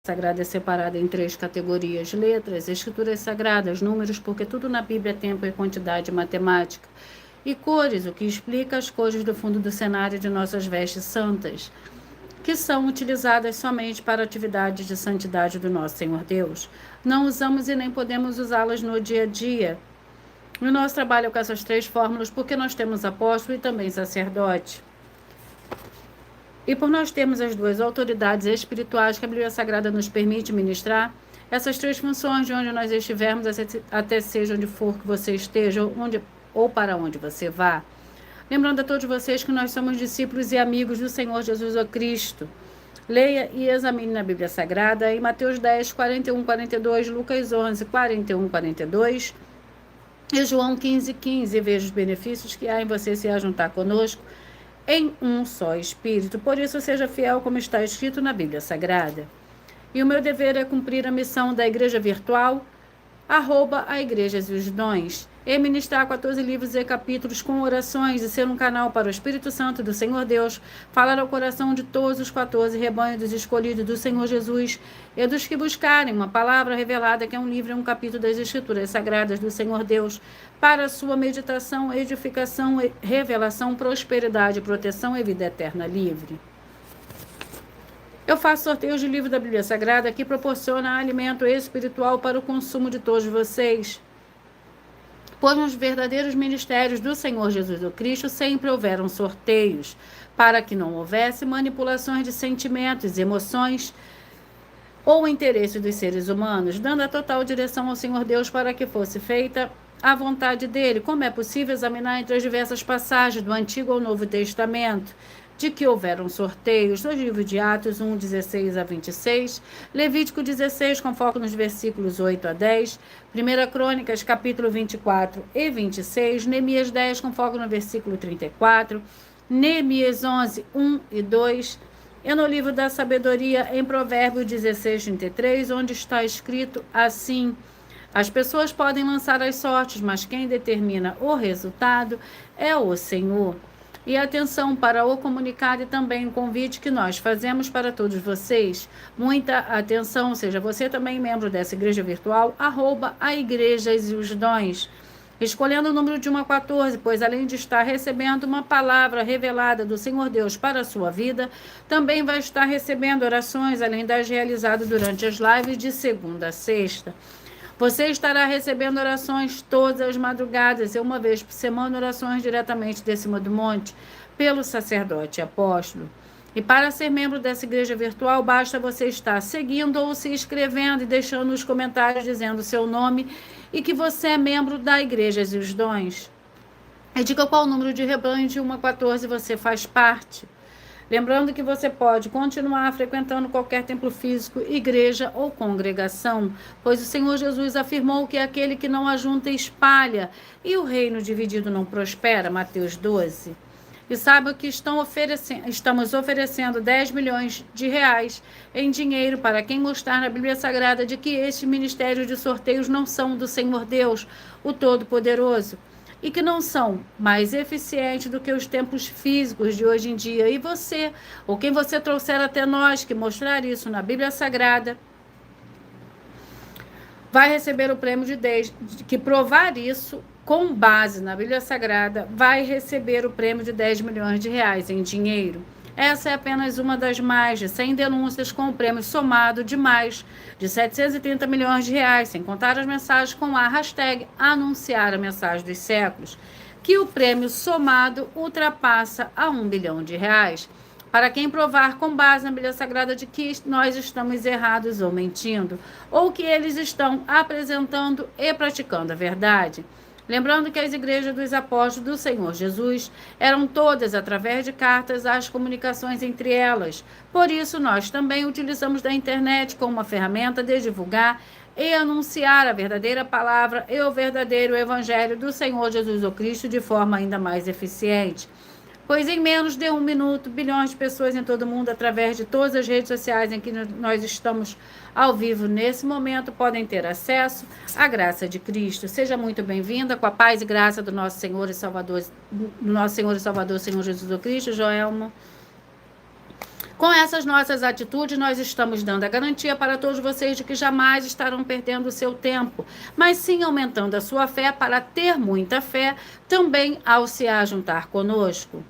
Sagrada é separada em 3 categorias: letras, escrituras sagradas, números, porque tudo na Bíblia é tempo e quantidade matemática, e cores, o que explica as cores do fundo do cenário de nossas vestes santas, que são utilizadas somente para atividades de santidade do nosso Senhor Deus. Não usamos e nem podemos usá-las no dia a dia. O nosso trabalho é com essas 3 fórmulas porque nós temos apóstolo e também sacerdote. E por nós termos as 2 autoridades espirituais que a Bíblia Sagrada nos permite ministrar, essas 3 funções de onde nós estivermos, até seja onde for que você esteja, ou para onde você vá. Lembrando a todos vocês que nós somos discípulos e amigos do Senhor Jesus Cristo. Leia e examine na Bíblia Sagrada em Mateus 10, 41, 42, Lucas 11, 41, 42 e João 15, 15. E veja os benefícios que há em você se ajuntar conosco em um só Espírito. Por isso, seja fiel como está escrito na Bíblia Sagrada. E o meu dever é cumprir a missão da Igreja Virtual, @ Igrejas e os Dons, e ministrar 14 livros e capítulos com orações e ser um canal para o Espírito Santo do Senhor Deus, falar ao coração de todos os 14 rebanhos dos escolhidos do Senhor Jesus e dos que buscarem uma palavra revelada, que é um livro e um capítulo das Escrituras Sagradas do Senhor Deus, para a sua meditação, edificação, revelação, prosperidade, proteção e vida eterna livre. Eu faço sorteios de livro da Bíblia Sagrada que proporciona alimento espiritual para o consumo de todos vocês. Pois nos verdadeiros ministérios do Senhor Jesus Cristo sempre houveram sorteios, para que não houvesse manipulações de sentimentos, emoções ou interesse dos seres humanos, dando a total direção ao Senhor Deus para que fosse feita a vontade dele, como é possível examinar entre as diversas passagens do Antigo ou Novo Testamento, de que houveram sorteios no livro de Atos 1, 16 a 26, Levítico 16, com foco nos versículos 8 a 10, 1 Crônicas, capítulo 24 e 26, Neemias 10, com foco no versículo 34, Neemias 11, 1 e 2, e no livro da Sabedoria, em Provérbios 16, 33, onde está escrito assim: as pessoas podem lançar as sortes, mas quem determina o resultado é o Senhor. E atenção para o comunicado e também o convite que nós fazemos para todos vocês. Muita atenção, seja você também membro dessa igreja virtual, @ Igrejas e os Dons, escolhendo o número de 1 a 14, pois além de estar recebendo uma palavra revelada do Senhor Deus para a sua vida, também vai estar recebendo orações, além das realizadas durante as lives de segunda a sexta. Você estará recebendo orações todas as madrugadas e uma vez por semana orações diretamente de cima do monte pelo sacerdote e apóstolo. E para ser membro dessa igreja virtual, basta você estar seguindo ou se inscrevendo e deixando nos comentários dizendo o seu nome e que você é membro da Igrejas e os Dons. E diga qual número de rebanho de 1 a 14 você faz parte. Lembrando que você pode continuar frequentando qualquer templo físico, igreja ou congregação, pois o Senhor Jesus afirmou que aquele que não ajunta espalha, e o reino dividido não prospera, Mateus 12. E saiba que estamos oferecendo 10 milhões de reais em dinheiro para quem mostrar na Bíblia Sagrada de que estes ministérios de sorteios não são do Senhor Deus, o Todo-Poderoso, e que não são mais eficientes do que os templos físicos de hoje em dia. E você, ou quem você trouxer até nós, que mostrar isso na Bíblia Sagrada, vai receber o prêmio de 10, que provar isso com base na Bíblia Sagrada, vai receber o prêmio de 10 milhões de reais em dinheiro. Essa é apenas uma das mais de 100 denúncias com o prêmio somado de mais de 730 milhões de reais, sem contar as mensagens com a hashtag Anunciar a Mensagem dos Séculos, que o prêmio somado ultrapassa a 1 bilhão de reais. Para quem provar com base na Bíblia Sagrada de que nós estamos errados ou mentindo, ou que eles estão apresentando e praticando a verdade. Lembrando que as igrejas dos apóstolos do Senhor Jesus eram todas através de cartas as comunicações entre elas. Por isso, nós também utilizamos da internet como uma ferramenta de divulgar e anunciar a verdadeira palavra e o verdadeiro evangelho do Senhor Jesus Cristo de forma ainda mais eficiente. Pois em menos de 1 minuto, bilhões de pessoas em todo o mundo, através de todas as redes sociais em que nós estamos ao vivo nesse momento, podem ter acesso à graça de Cristo. Seja muito bem-vinda, com a paz e graça do nosso Senhor e Salvador, Senhor Jesus Cristo. Joelmo, Com essas nossas atitudes, nós estamos dando a garantia para todos vocês de que jamais estarão perdendo o seu tempo, mas sim aumentando a sua fé para ter muita fé também ao se ajuntar conosco.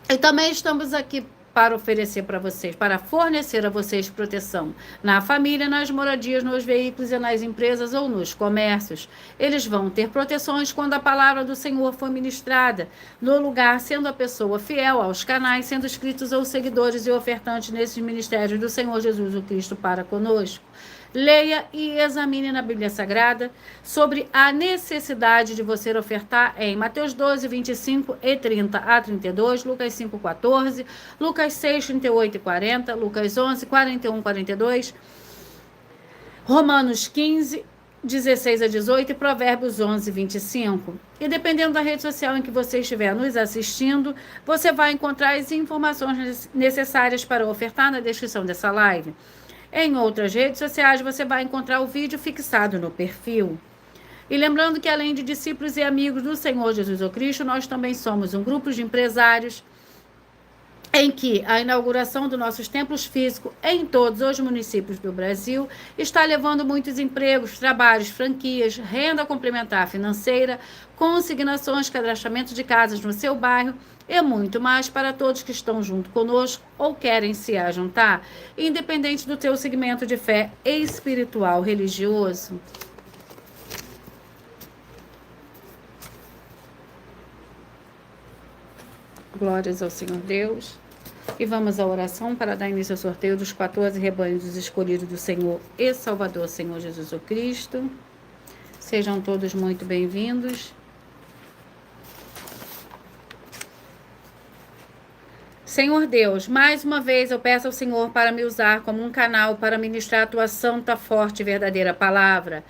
E também estamos aqui para oferecer para vocês, para fornecer a vocês proteção na família, nas moradias, nos veículos e nas empresas ou nos comércios. Eles vão ter proteções quando a palavra do Senhor for ministrada no lugar, sendo a pessoa fiel aos canais, sendo inscritos ou seguidores e ofertantes nesses ministérios do Senhor Jesus o Cristo para conosco. Leia e examine na Bíblia Sagrada sobre a necessidade de você ofertar em Mateus 12, 25 e 30 a 32, Lucas 5, 14, Lucas 6, 38 e 40, Lucas 11, 41 e 42, Romanos 15, 16 a 18 e Provérbios 11, 25. E dependendo da rede social em que você estiver nos assistindo, você vai encontrar as informações necessárias para ofertar na descrição dessa live. Em outras redes sociais, você vai encontrar o vídeo fixado no perfil. E lembrando que, além de discípulos e amigos do Senhor Jesus o Cristo, nós também somos um grupo de empresários em que a inauguração dos nossos templos físicos em todos os municípios do Brasil está levando muitos empregos, trabalhos, franquias, renda complementar financeira, consignações, cadastramento de casas no seu bairro e muito mais para todos que estão junto conosco ou querem se ajuntar, independente do teu segmento de fé espiritual religioso. Glórias ao Senhor Deus. E vamos à oração para dar início ao sorteio dos 14 rebanhos escolhidos do Senhor e Salvador, Senhor Jesus o Cristo. Sejam todos muito bem-vindos. Senhor Deus, mais uma vez eu peço ao Senhor para me usar como um canal para ministrar a tua santa, forte e verdadeira palavra,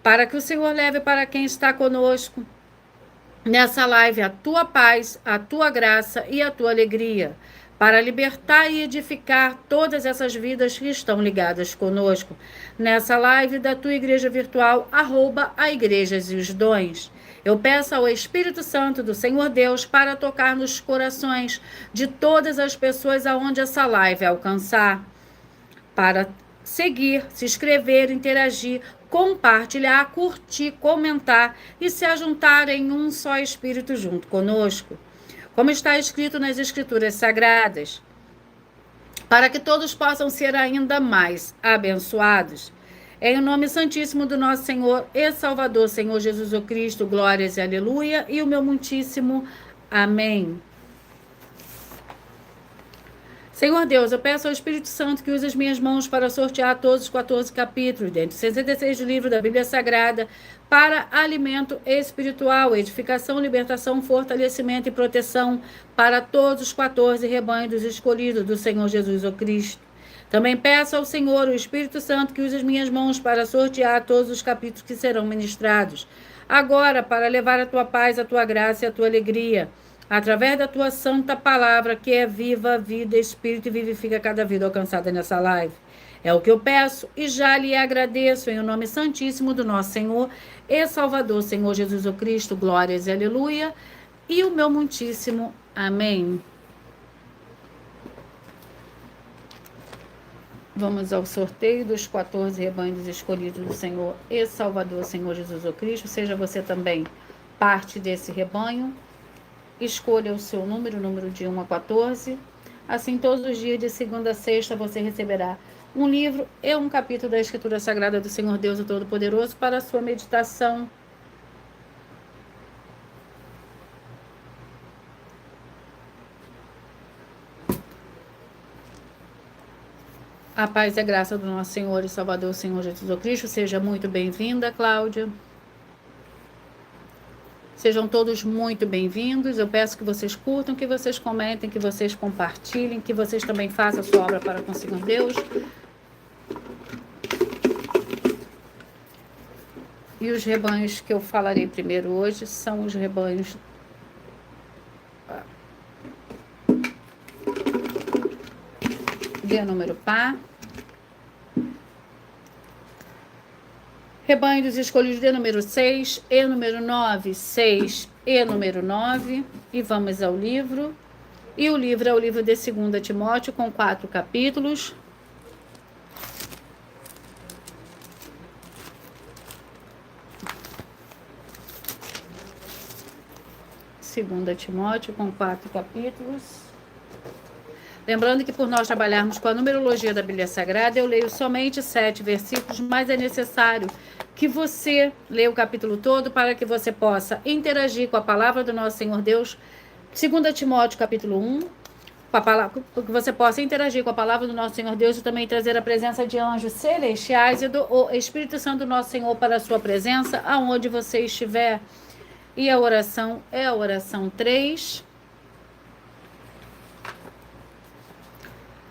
para que o Senhor leve para quem está conosco nessa live a tua paz, a tua graça e a tua alegria, para libertar e edificar todas essas vidas que estão ligadas conosco nessa live da tua igreja virtual, @a Igrejas e os Dons. Eu peço ao Espírito Santo do Senhor Deus para tocar nos corações de todas as pessoas aonde essa live alcançar, para seguir, se inscrever, interagir, compartilhar, curtir, comentar e se ajuntar em um só Espírito junto conosco, como está escrito nas Escrituras Sagradas, para que todos possam ser ainda mais abençoados. Em o nome santíssimo do nosso Senhor e Salvador, Senhor Jesus o Cristo, glórias e aleluia, e o meu muitíssimo amém. Senhor Deus, eu peço ao Espírito Santo que use as minhas mãos para sortear todos os 14 capítulos, dentre 66 do livro da Bíblia Sagrada, para alimento espiritual, edificação, libertação, fortalecimento e proteção para todos os 14 rebanhos dos escolhidos do Senhor Jesus o Cristo. Também peço ao Senhor, o Espírito Santo, que use as minhas mãos para sortear todos os capítulos que serão ministrados. Agora, para levar a tua paz, a tua graça e a tua alegria, através da tua santa palavra, que é viva, vida, espírito e vivifica cada vida alcançada nessa live. É o que eu peço e já lhe agradeço em o nome santíssimo do nosso Senhor e Salvador, Senhor Jesus o Cristo, glórias e aleluia, e o meu muitíssimo amém. Vamos ao sorteio dos 14 rebanhos escolhidos do Senhor e Salvador, Senhor Jesus o Cristo. Seja você também parte desse rebanho. Escolha o seu número de 1 a 14. Assim, todos os dias, de segunda a sexta, você receberá um livro e um capítulo da Escritura Sagrada do Senhor Deus o Todo-Poderoso para a sua meditação. A paz e a graça do nosso Senhor e Salvador, Senhor Jesus Cristo. Seja muito bem-vinda, Cláudia. Sejam todos muito bem-vindos. Eu peço que vocês curtam, que vocês comentem, que vocês compartilhem, que vocês também façam a sua obra para com o Senhor Deus. E os rebanhos que eu falarei primeiro hoje são os rebanhos de número par. Rebanho dos escolhidos de número 6 e número 9, 6 e número 9. E vamos ao livro. E o livro é o livro de 2 Timóteo, com 4 capítulos. Segunda Timóteo, com 4 capítulos. Lembrando que por nós trabalharmos com a numerologia da Bíblia Sagrada, eu leio somente 7 versículos, mas é necessário que você leia o capítulo todo para que você possa interagir com a palavra do nosso Senhor Deus. 2 Timóteo, capítulo 1, para que você possa interagir com a palavra do nosso Senhor Deus e também trazer a presença de anjos celestiais e do Espírito Santo do nosso Senhor para a sua presença, aonde você estiver. E a oração é a oração 3.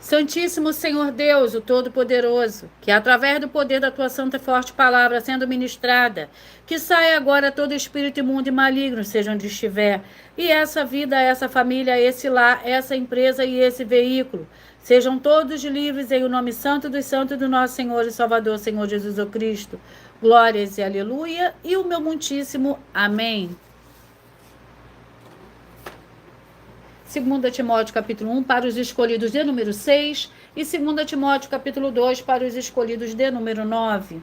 Santíssimo Senhor Deus, o Todo-Poderoso, que através do poder da tua santa e forte palavra sendo ministrada, que saia agora todo espírito imundo e maligno, seja onde estiver, e essa vida, essa família, esse lar, essa empresa e esse veículo, sejam todos livres em o nome santo dos santos do nosso Senhor e Salvador, Senhor Jesus o Cristo. Glórias e aleluia, e o meu muitíssimo amém. 2 Timóteo capítulo 1 para os escolhidos de número 6 e 2 Timóteo capítulo 2 para os escolhidos de número 9.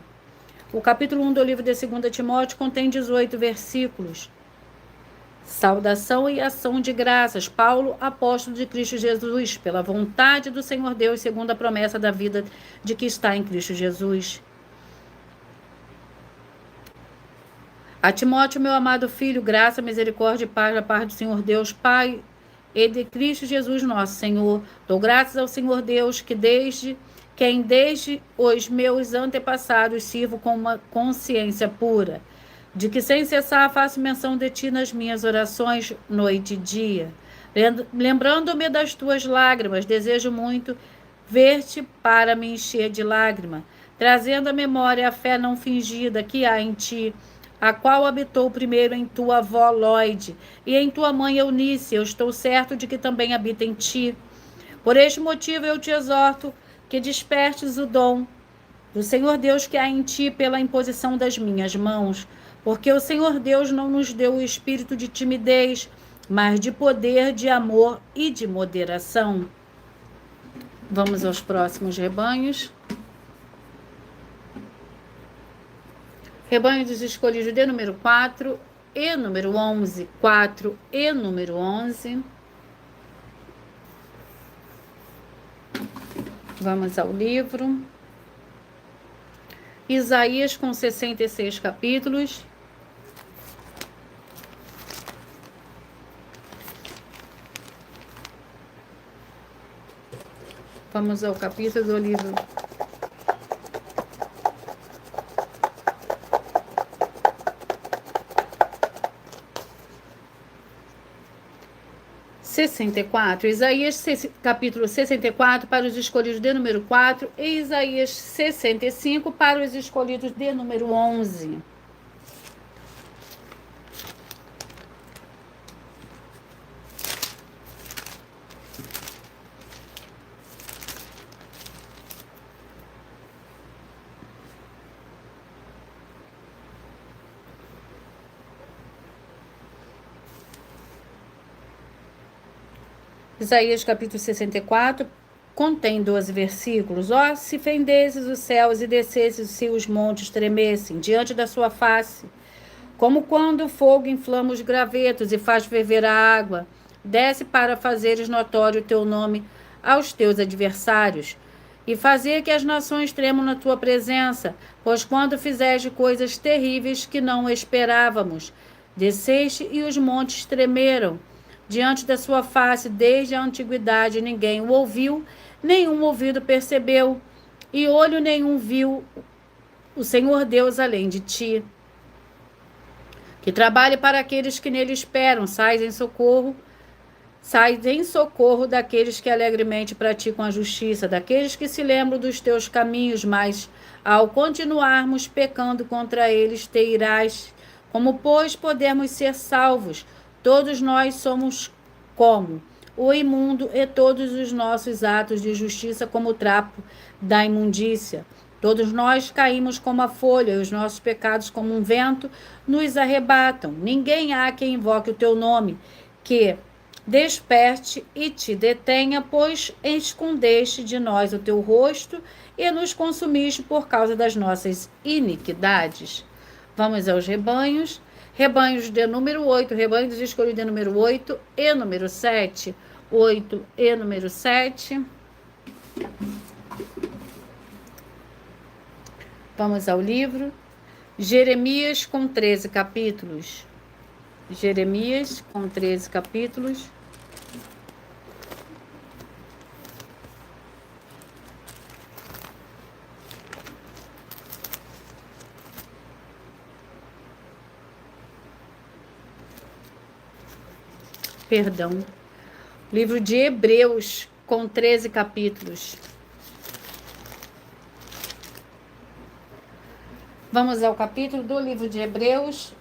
O capítulo 1 do livro de 2 Timóteo contém 18 versículos. Saudação e ação de graças, Paulo, apóstolo de Cristo Jesus, pela vontade do Senhor Deus, segundo a promessa da vida de que está em Cristo Jesus. A Timóteo, meu amado filho, graça, misericórdia e paz da parte do Senhor Deus, Pai, e de Cristo Jesus nosso Senhor. Dou graças ao Senhor Deus, desde os meus antepassados sirvo com uma consciência pura, de que sem cessar faço menção de ti nas minhas orações, noite e dia. Lembrando-me das tuas lágrimas, desejo muito ver-te para me encher de lágrima, trazendo à memória a fé não fingida que há em ti, a qual habitou primeiro em tua avó Lóide e em tua mãe Eunice. Eu estou certo de que também habita em ti. Por este motivo eu te exorto que despertes o dom do Senhor Deus que há em ti pela imposição das minhas mãos, porque o Senhor Deus não nos deu o espírito de timidez, mas de poder, de amor e de moderação. Vamos aos próximos rebanhos. Rebanho dos escolhidos de número 4 e número 11. 4 e número 11. Vamos ao livro. Isaías com 66 capítulos. Vamos ao capítulo do livro 64, Isaías capítulo 64 para os escolhidos de número 4 e Isaías 65 para os escolhidos de número 11. Isaías capítulo 64 contém 12 versículos. Ó, se fendesses os céus e descesses se os montes tremessem diante da sua face, como quando o fogo inflama os gravetos e faz ferver a água, desce para fazeres notório o teu nome aos teus adversários e fazer que as nações tremam na tua presença, pois quando fizeste coisas terríveis que não esperávamos, desceste e os montes tremeram diante da sua face. Desde a antiguidade ninguém o ouviu, nenhum ouvido percebeu, e olho nenhum viu o Senhor Deus além de ti. Que trabalhe para aqueles que nele esperam, sai em socorro daqueles que alegremente praticam a justiça, daqueles que se lembram dos teus caminhos, mas ao continuarmos pecando contra eles, te irás. Como, pois, podemos ser salvos? Todos nós somos como o imundo e todos os nossos atos de justiça como o trapo da imundícia. Todos nós caímos como a folha e os nossos pecados como um vento nos arrebatam. Ninguém há que invoque o teu nome, que Desperte e te detenha, pois escondeste de nós o teu rosto e nos consumiste por causa das nossas iniquidades. Vamos aos rebanhos. Rebanhos de número 8, rebanho dos escolhidos de número 8 e número 7. 8 e número 7. Vamos ao livro. Jeremias com 13 capítulos. Jeremias com 13 capítulos. Perdão. Livro de Hebreus com 13 capítulos. Vamos ao capítulo do livro de Hebreus.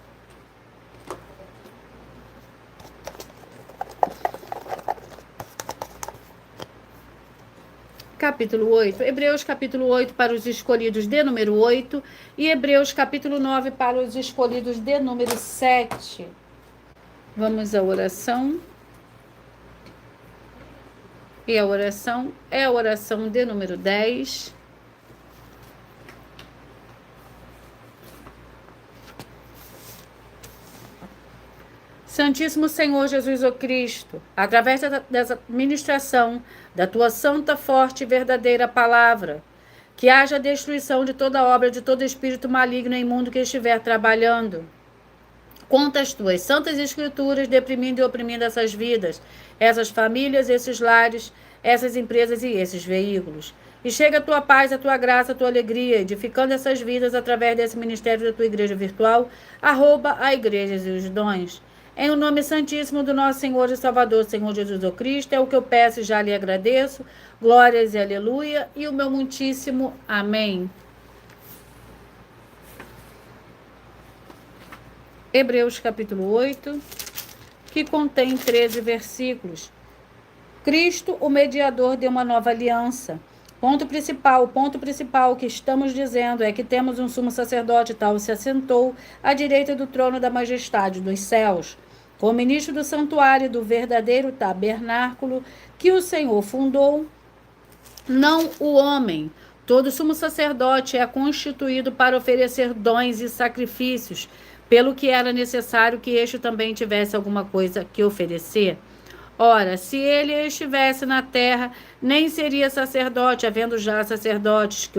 Capítulo 8. Hebreus capítulo 8 para os escolhidos de número 8 e Hebreus capítulo 9 para os escolhidos de número 7. Vamos à oração. E a oração é a oração de número 10. Santíssimo Senhor Jesus o Cristo, através dessa ministração da tua santa, forte e verdadeira palavra, que haja destruição de toda obra, de todo espírito maligno e imundo que estiver trabalhando contra as tuas santas escrituras, deprimindo e oprimindo essas vidas, essas famílias, esses lares, essas empresas e esses veículos. E chega a tua paz, a tua graça, a tua alegria, edificando essas vidas através desse ministério da tua igreja virtual, @ Igrejas e os Dons. Em o nome santíssimo do nosso Senhor e Salvador, Senhor Jesus o Cristo, é o que eu peço e já lhe agradeço. Glórias e aleluia. E o meu muitíssimo amém. Hebreus capítulo 8, que contém 13 versículos. Cristo, o mediador de uma nova aliança. O ponto principal que estamos dizendo é que temos um sumo sacerdote tal se assentou à direita do trono da majestade dos céus, como ministro do santuário do verdadeiro tabernáculo que o Senhor fundou, não o homem. Todo sumo sacerdote é constituído para oferecer dons e sacrifícios, pelo que era necessário que este também tivesse alguma coisa que oferecer. Ora, se ele estivesse na terra, nem seria sacerdote, havendo já sacerdotes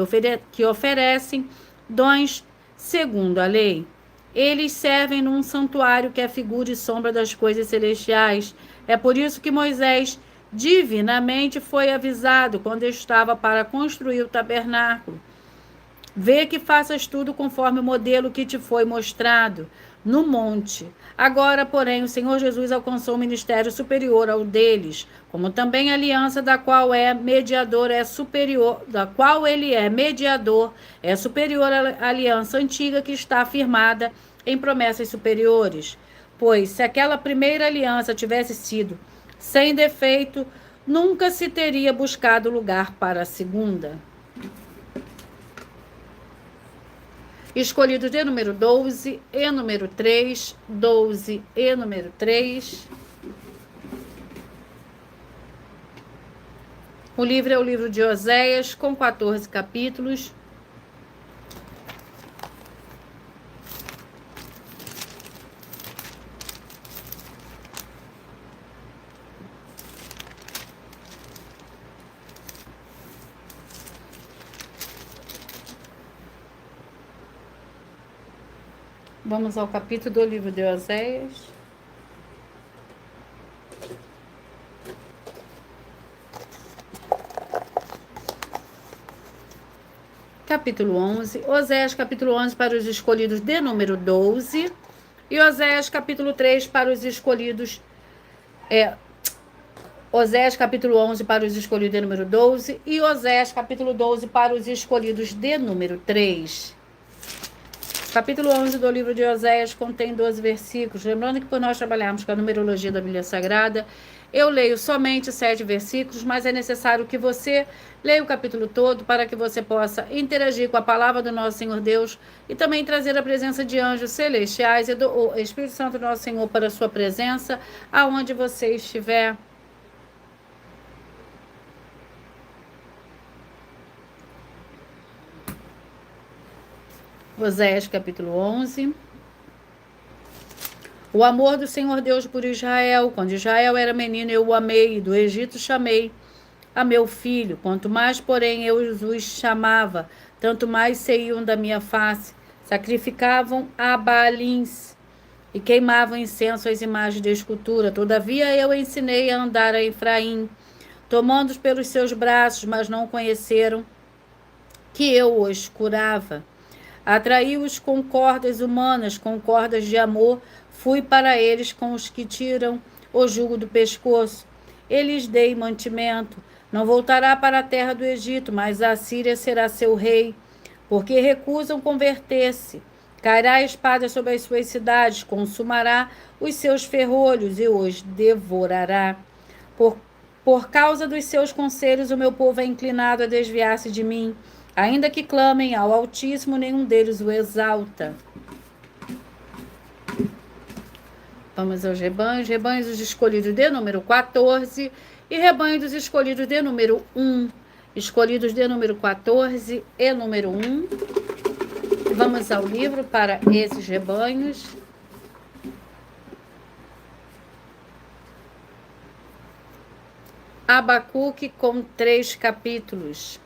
que oferecem dons segundo a lei. Eles servem num santuário que é figura e sombra das coisas celestiais. É por isso que Moisés divinamente foi avisado quando estava para construir o tabernáculo. Vê que faças tudo conforme o modelo que te foi mostrado no monte. Agora, porém, o Senhor Jesus alcançou um ministério superior ao deles, como também a aliança da qual ele é mediador, é superior à aliança antiga que está firmada em promessas superiores. Pois, se aquela primeira aliança tivesse sido sem defeito, nunca se teria buscado lugar para a segunda. Escolhido de número 12 e número 3, 12 e número 3. O livro é o livro de Oséias, com 14 capítulos. Vamos ao capítulo do livro de Oséias. Capítulo 11. Oséias, capítulo 11, para os escolhidos de número 12. E Oséias, capítulo 3, para os escolhidos... Oséias, capítulo 11, para os escolhidos de número 12. E Oséias, capítulo 12, para os escolhidos de número 3. Capítulo 11 do livro de Oséias contém 12 versículos. Lembrando que por nós trabalharmos com a numerologia da Bíblia Sagrada, Eu leio somente 7 versículos, mas é necessário que você leia o capítulo todo para que você possa interagir com a palavra do nosso Senhor Deus e também trazer a presença de anjos celestiais e do Espírito Santo do nosso Senhor para a sua presença, aonde você estiver. Oséias capítulo 11. O amor do Senhor Deus por Israel. Quando Israel era menino, eu o amei, e do Egito chamei a meu filho. Quanto mais, porém, eu os chamava, tanto mais saíam da minha face. Sacrificavam a Baalins e queimavam incenso às imagens de escultura. Todavia eu ensinei a andar a Efraim, tomando-os pelos seus braços, mas não conheceram que eu os curava. Atraí-os com cordas humanas, com cordas de amor, fui para eles com os que tiram o jugo do pescoço. Eles dei mantimento. Não voltará para a terra do Egito, mas a Síria será seu rei, porque recusam converter-se. Cairá a espada sobre as suas cidades, consumará os seus ferrolhos e os devorará. Por causa dos seus conselhos, o meu povo é inclinado a desviar-se de mim. Ainda que clamem ao Altíssimo, nenhum deles o exalta. Vamos aos rebanhos. Rebanhos dos escolhidos de número 14 e rebanhos dos escolhidos de número 1. Escolhidos de número 14 e número 1. Vamos ao livro para esses rebanhos. Abacuque com 3 capítulos.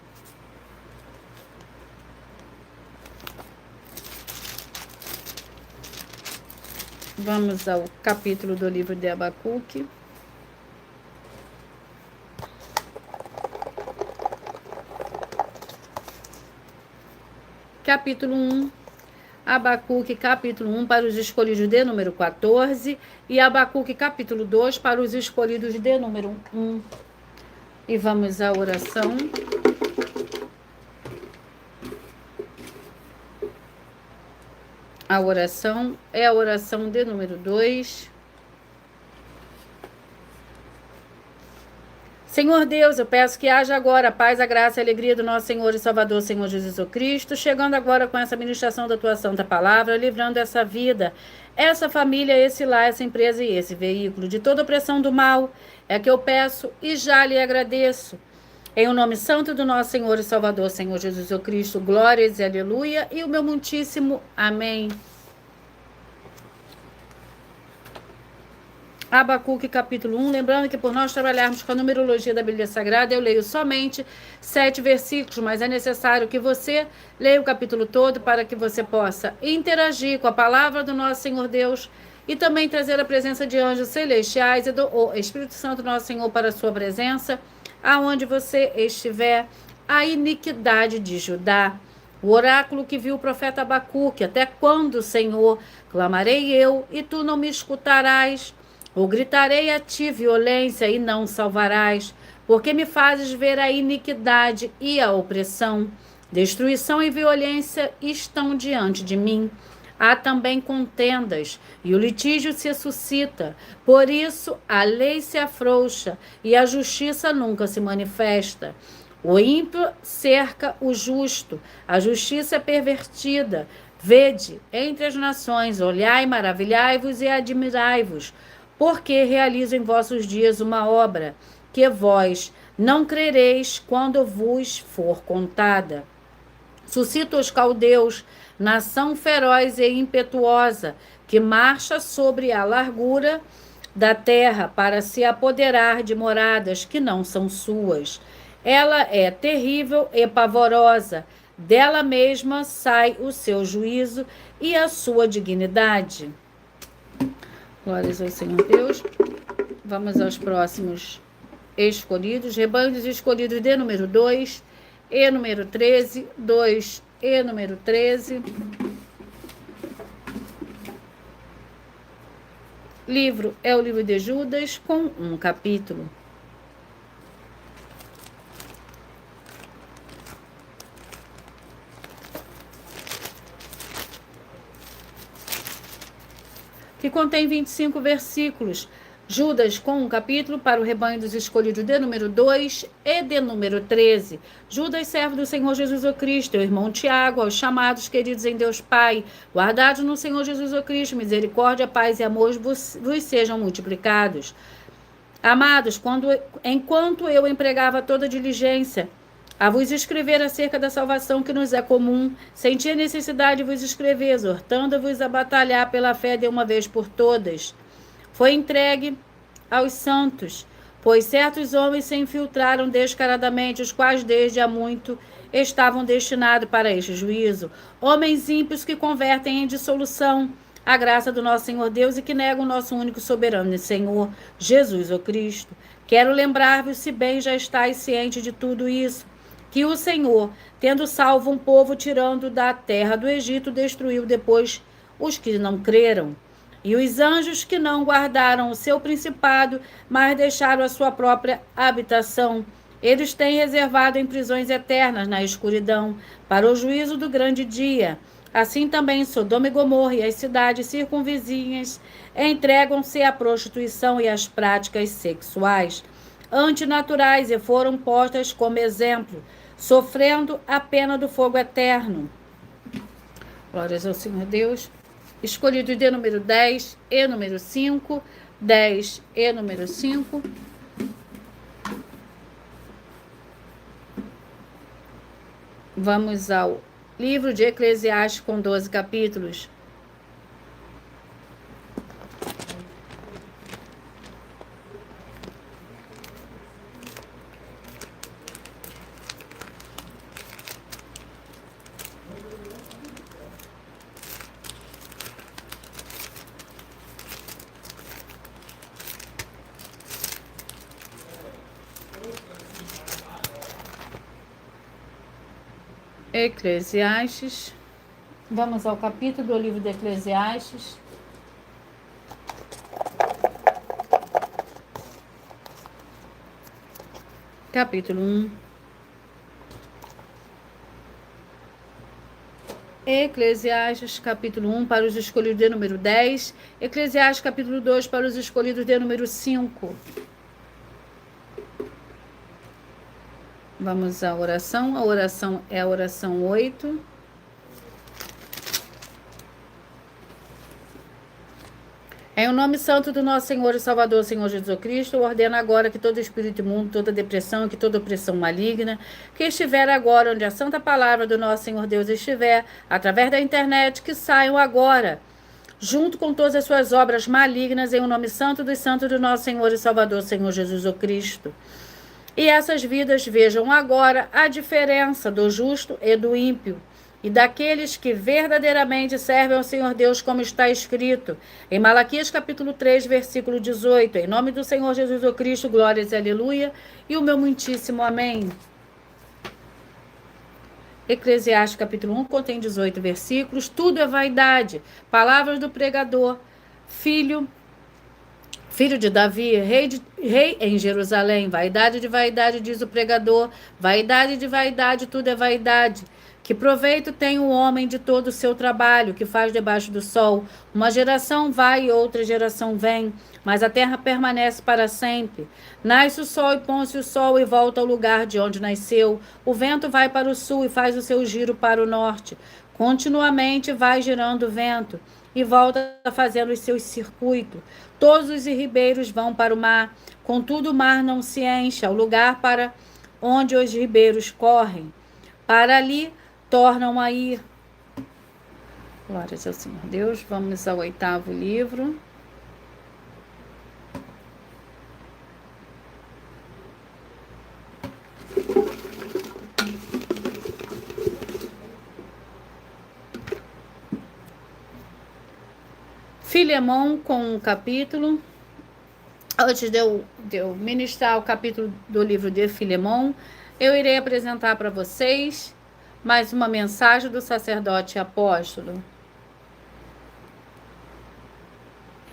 Vamos ao capítulo do livro de Abacuque. Capítulo 1. Abacuque, capítulo 1, para os escolhidos de número 14. E Abacuque, capítulo 2, para os escolhidos de número 1. E vamos à oração. A oração é a oração de número 2. Senhor Deus, eu peço que haja agora a paz, a graça e a alegria do nosso Senhor e Salvador, Senhor Jesus Cristo, chegando agora com essa ministração da tua santa palavra, livrando essa vida, essa família, esse lar, essa empresa e esse veículo de toda opressão do mal. É que eu peço e já lhe agradeço. Em o nome santo do nosso Senhor e Salvador, Senhor Jesus Cristo, glórias e aleluia, e o meu muitíssimo amém. Abacuque, capítulo 1, lembrando que por nós trabalharmos com a numerologia da Bíblia Sagrada, eu leio somente 7 versículos, mas é necessário que você leia o capítulo todo para que você possa interagir com a palavra do nosso Senhor Deus e também trazer a presença de anjos celestiais e do Espírito Santo nosso Senhor para a sua presença, aonde você estiver. A iniquidade de Judá. O oráculo que viu o profeta Abacuque: até quando, Senhor, clamarei eu e tu não me escutarás? Ou gritarei a ti violência e não salvarás? Porque me fazes ver a iniquidade e a opressão. Destruição e violência estão diante de mim. Há também contendas, e o litígio se suscita. Por isso a lei se afrouxa, e a justiça nunca se manifesta. O ímpio cerca o justo, a justiça é pervertida. Vede entre as nações, olhai, maravilhai-vos e admirai-vos, porque realizo em vossos dias uma obra, que vós não crereis quando vos for contada. Suscito os caldeus, nação feroz e impetuosa, que marcha sobre a largura da terra para se apoderar de moradas que não são suas. Ela é terrível e pavorosa, dela mesma sai o seu juízo e a sua dignidade. Glórias ao Senhor Deus. Vamos aos próximos escolhidos. Rebanhos escolhidos de número 2 e número 13. 2 e número 13. Livro é o livro de Judas com 1 capítulo. Que contém 25 versículos. Judas com um capítulo para o rebanho dos escolhidos de número 2 e de número 13. Judas, servo do Senhor Jesus o Cristo, o irmão Tiago, aos chamados queridos em Deus Pai, guardados no Senhor Jesus o Cristo, misericórdia, paz e amor vos sejam multiplicados. Amados, enquanto eu empregava toda diligência a vos escrever acerca da salvação que nos é comum, senti a necessidade de vos escrever, exortando-vos a batalhar pela fé de uma vez por todas. Foi entregue aos santos, pois certos homens se infiltraram descaradamente, os quais desde há muito estavam destinados para este juízo. Homens ímpios que convertem em dissolução a graça do nosso Senhor Deus e que negam o nosso único soberano e Senhor, Jesus o Cristo. Quero lembrar-vos, se bem já estáis ciente de tudo isso, que o Senhor, tendo salvo um povo tirando da terra do Egito, destruiu depois os que não creram. E os anjos que não guardaram o seu principado, mas deixaram a sua própria habitação, eles têm reservado em prisões eternas na escuridão, para o juízo do grande dia. Assim também Sodoma e Gomorra e as cidades circunvizinhas entregam-se à prostituição e às práticas sexuais antinaturais e foram postas como exemplo, sofrendo a pena do fogo eterno. Glórias ao Senhor Deus. Escolhido de número 10 e número 5. 10 e número 5. Vamos ao livro de Eclesiastes com 12 capítulos. Eclesiastes. Vamos ao capítulo do livro de Eclesiastes. Capítulo 1. Eclesiastes, capítulo 1, para os escolhidos de número 10. Eclesiastes, capítulo 2, para os escolhidos de número 5. Vamos à oração. A oração é a oração 8. Em o nome santo do nosso Senhor e Salvador, Senhor Jesus Cristo, eu ordeno agora que todo espírito imundo, toda depressão, que toda opressão maligna, que estiver agora onde a santa palavra do nosso Senhor Deus estiver, através da internet, que saiam agora, junto com todas as suas obras malignas, em o nome santo dos santos do nosso Senhor e Salvador, Senhor Jesus Cristo. E essas vidas vejam agora a diferença do justo e do ímpio, e daqueles que verdadeiramente servem ao Senhor Deus, como está escrito em Malaquias capítulo 3, versículo 18. Em nome do Senhor Jesus Cristo, glórias e aleluia, e o meu muitíssimo amém. Eclesiastes capítulo 1 contém 18 versículos, tudo é vaidade. Palavras do pregador, filho de Davi, rei em Jerusalém. Vaidade de vaidade, diz o pregador. Vaidade de vaidade, tudo é vaidade. Que proveito tem o homem de todo o seu trabalho, que faz debaixo do sol? Uma geração vai e outra geração vem, mas a terra permanece para sempre. Nasce o sol e põe-se o sol e volta ao lugar de onde nasceu. O vento vai para o sul e faz o seu giro para o norte. Continuamente vai girando o vento e volta fazendo os seus circuitos. Todos os ribeiros vão para o mar, contudo o mar não se enche, ao lugar para onde os ribeiros correm. Para ali tornam a ir. Glórias ao Senhor Deus. Vamos ao 8º livro. Filemão com um capítulo. Antes de eu ministrar o capítulo do livro de Filemão, eu irei apresentar para vocês mais uma mensagem do sacerdote apóstolo.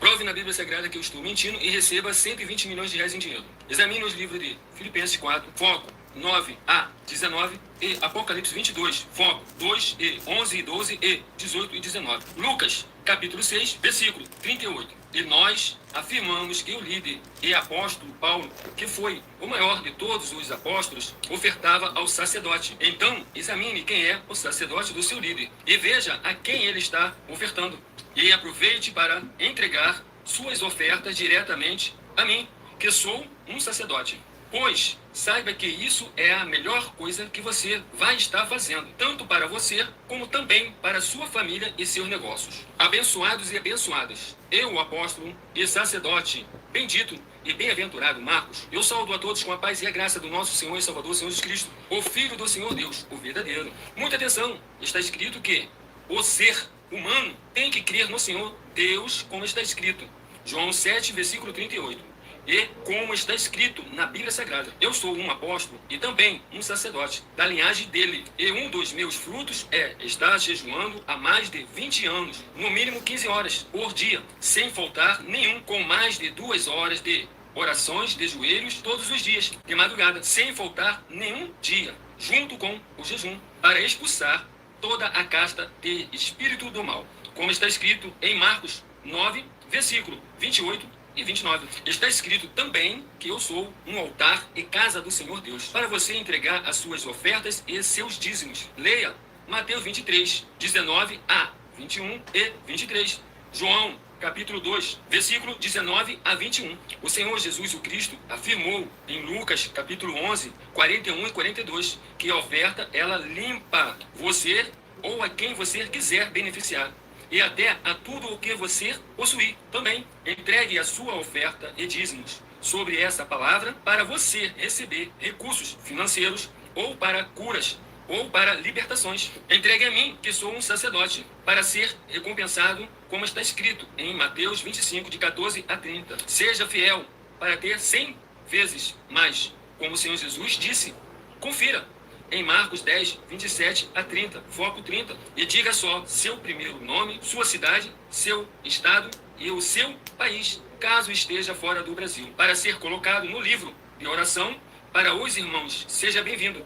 Prove na Bíblia Sagrada que eu estou mentindo e receba 120 milhões de reais em dinheiro. Examine os livros de Filipenses 4, foco 9 a 19 e Apocalipse 22, foco 2 e 11 e 12 e 18 e 19. Lucas capítulo 6, versículo 38. E nós afirmamos que o líder e apóstolo Paulo, que foi o maior de todos os apóstolos, ofertava ao sacerdote. Então, examine quem é o sacerdote do seu líder e veja a quem ele está ofertando. E aproveite para entregar suas ofertas diretamente a mim, que sou um sacerdote. Pois saiba que isso é a melhor coisa que você vai estar fazendo, tanto para você, como também para sua família e seus negócios. Abençoados e abençoadas, eu, o apóstolo e sacerdote, bendito e bem-aventurado Marcos, eu saúdo a todos com a paz e a graça do nosso Senhor e Salvador, Senhor Jesus Cristo, o Filho do Senhor Deus, o verdadeiro. Muita atenção, está escrito que o ser humano tem que crer no Senhor Deus, como está escrito. João 7, versículo 38. E como está escrito na Bíblia Sagrada, eu sou um apóstolo e também um sacerdote da linhagem dele. E um dos meus frutos é estar jejuando há mais de 20 anos, no mínimo 15 horas por dia, sem faltar nenhum, com mais de 2 horas de orações de joelhos todos os dias, de madrugada, sem faltar nenhum dia, junto com o jejum, para expulsar toda a casta de espírito do mal. Como está escrito em Marcos 9, versículo 28 e 29. Está escrito também que eu sou um altar e casa do Senhor Deus, para você entregar as suas ofertas e seus dízimos. Leia Mateus 23, 19 a 21 e 23. João, capítulo 2, versículo 19 a 21. O Senhor Jesus, o Cristo, afirmou em Lucas, capítulo 11, 41 e 42, que a oferta, ela limpa você ou a quem você quiser beneficiar. E até a tudo o que você possuir também. Entregue a sua oferta e dízimos sobre essa palavra para você receber recursos financeiros ou para curas ou para libertações. Entregue a mim, que sou um sacerdote, para ser recompensado, como está escrito em Mateus 25, de 14 a 30. Seja fiel para ter 100 vezes mais, como o Senhor Jesus disse. Confira em Marcos 10, 27 a 30, foco 30, e diga só seu primeiro nome, sua cidade, seu estado e o seu país, caso esteja fora do Brasil, para ser colocado no livro de oração para os irmãos. Seja bem-vindo.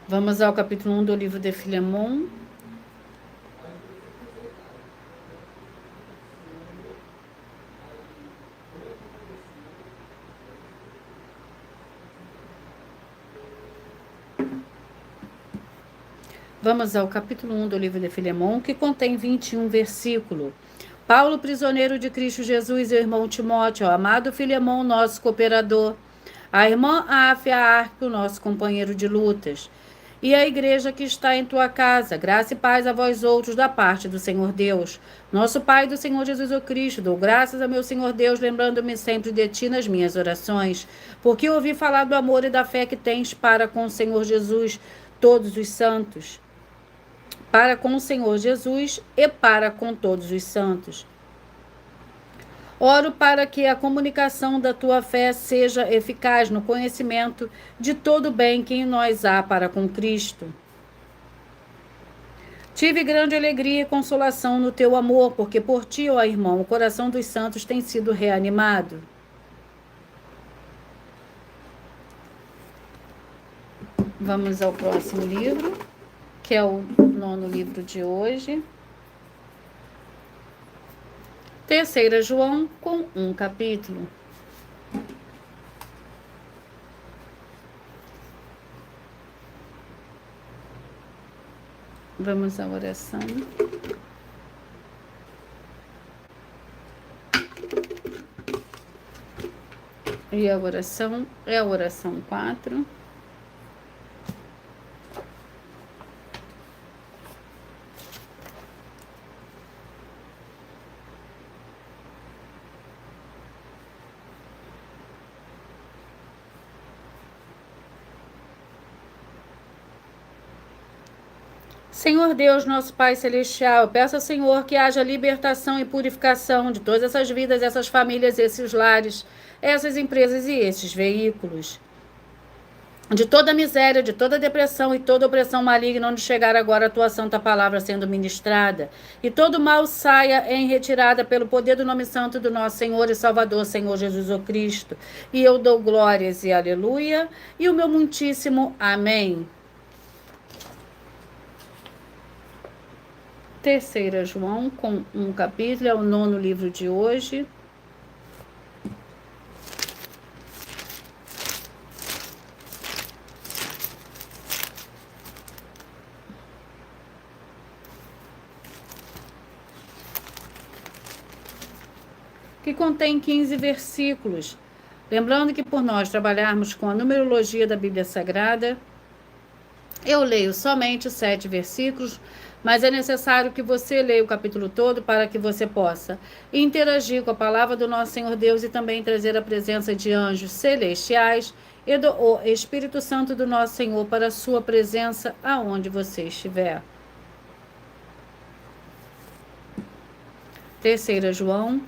Vamos ao capítulo 1 do livro de Filemon. Vamos ao capítulo 1 do livro de Filemon, que contém 21 versículos. Paulo, prisioneiro de Cristo Jesus, e o irmão Timóteo, ao amado Filemon, nosso cooperador, a irmã Áfia Arco, nosso companheiro de lutas, e a igreja que está em tua casa, graça e paz a vós outros da parte do Senhor Deus, nosso Pai do Senhor Jesus o Cristo. Dou graças a meu Senhor Deus, lembrando-me sempre de ti nas minhas orações, porque ouvi falar do amor e da fé que tens para com o Senhor Jesus, todos os santos, para com o Senhor Jesus e para com todos os santos. Oro para que a comunicação da tua fé seja eficaz no conhecimento de todo o bem que em nós há para com Cristo. Tive grande alegria e consolação no teu amor, porque por ti, ó irmão, o coração dos santos tem sido reanimado. Vamos ao próximo livro, que é o 9º livro de hoje. 3 João, com um capítulo. Vamos à oração. E a oração é a oração 4. Senhor Deus, nosso Pai Celestial, eu peço ao Senhor que haja libertação e purificação de todas essas vidas, essas famílias, esses lares, essas empresas e esses veículos. De toda miséria, de toda depressão e toda opressão maligna, onde chegar agora a tua santa palavra sendo ministrada. E todo mal saia em retirada pelo poder do nome santo do nosso Senhor e Salvador, Senhor Jesus o Cristo. E eu dou glórias e aleluia, e o meu muitíssimo amém. Terceira João, com um capítulo, é o 9º livro de hoje. Que contém 15 versículos. Lembrando que por nós trabalharmos com a numerologia da Bíblia Sagrada, eu leio somente 7 versículos, mas é necessário que você leia o capítulo todo para que você possa interagir com a palavra do nosso Senhor Deus e também trazer a presença de anjos celestiais e do Espírito Santo do nosso Senhor para a sua presença aonde você estiver. Terceira João.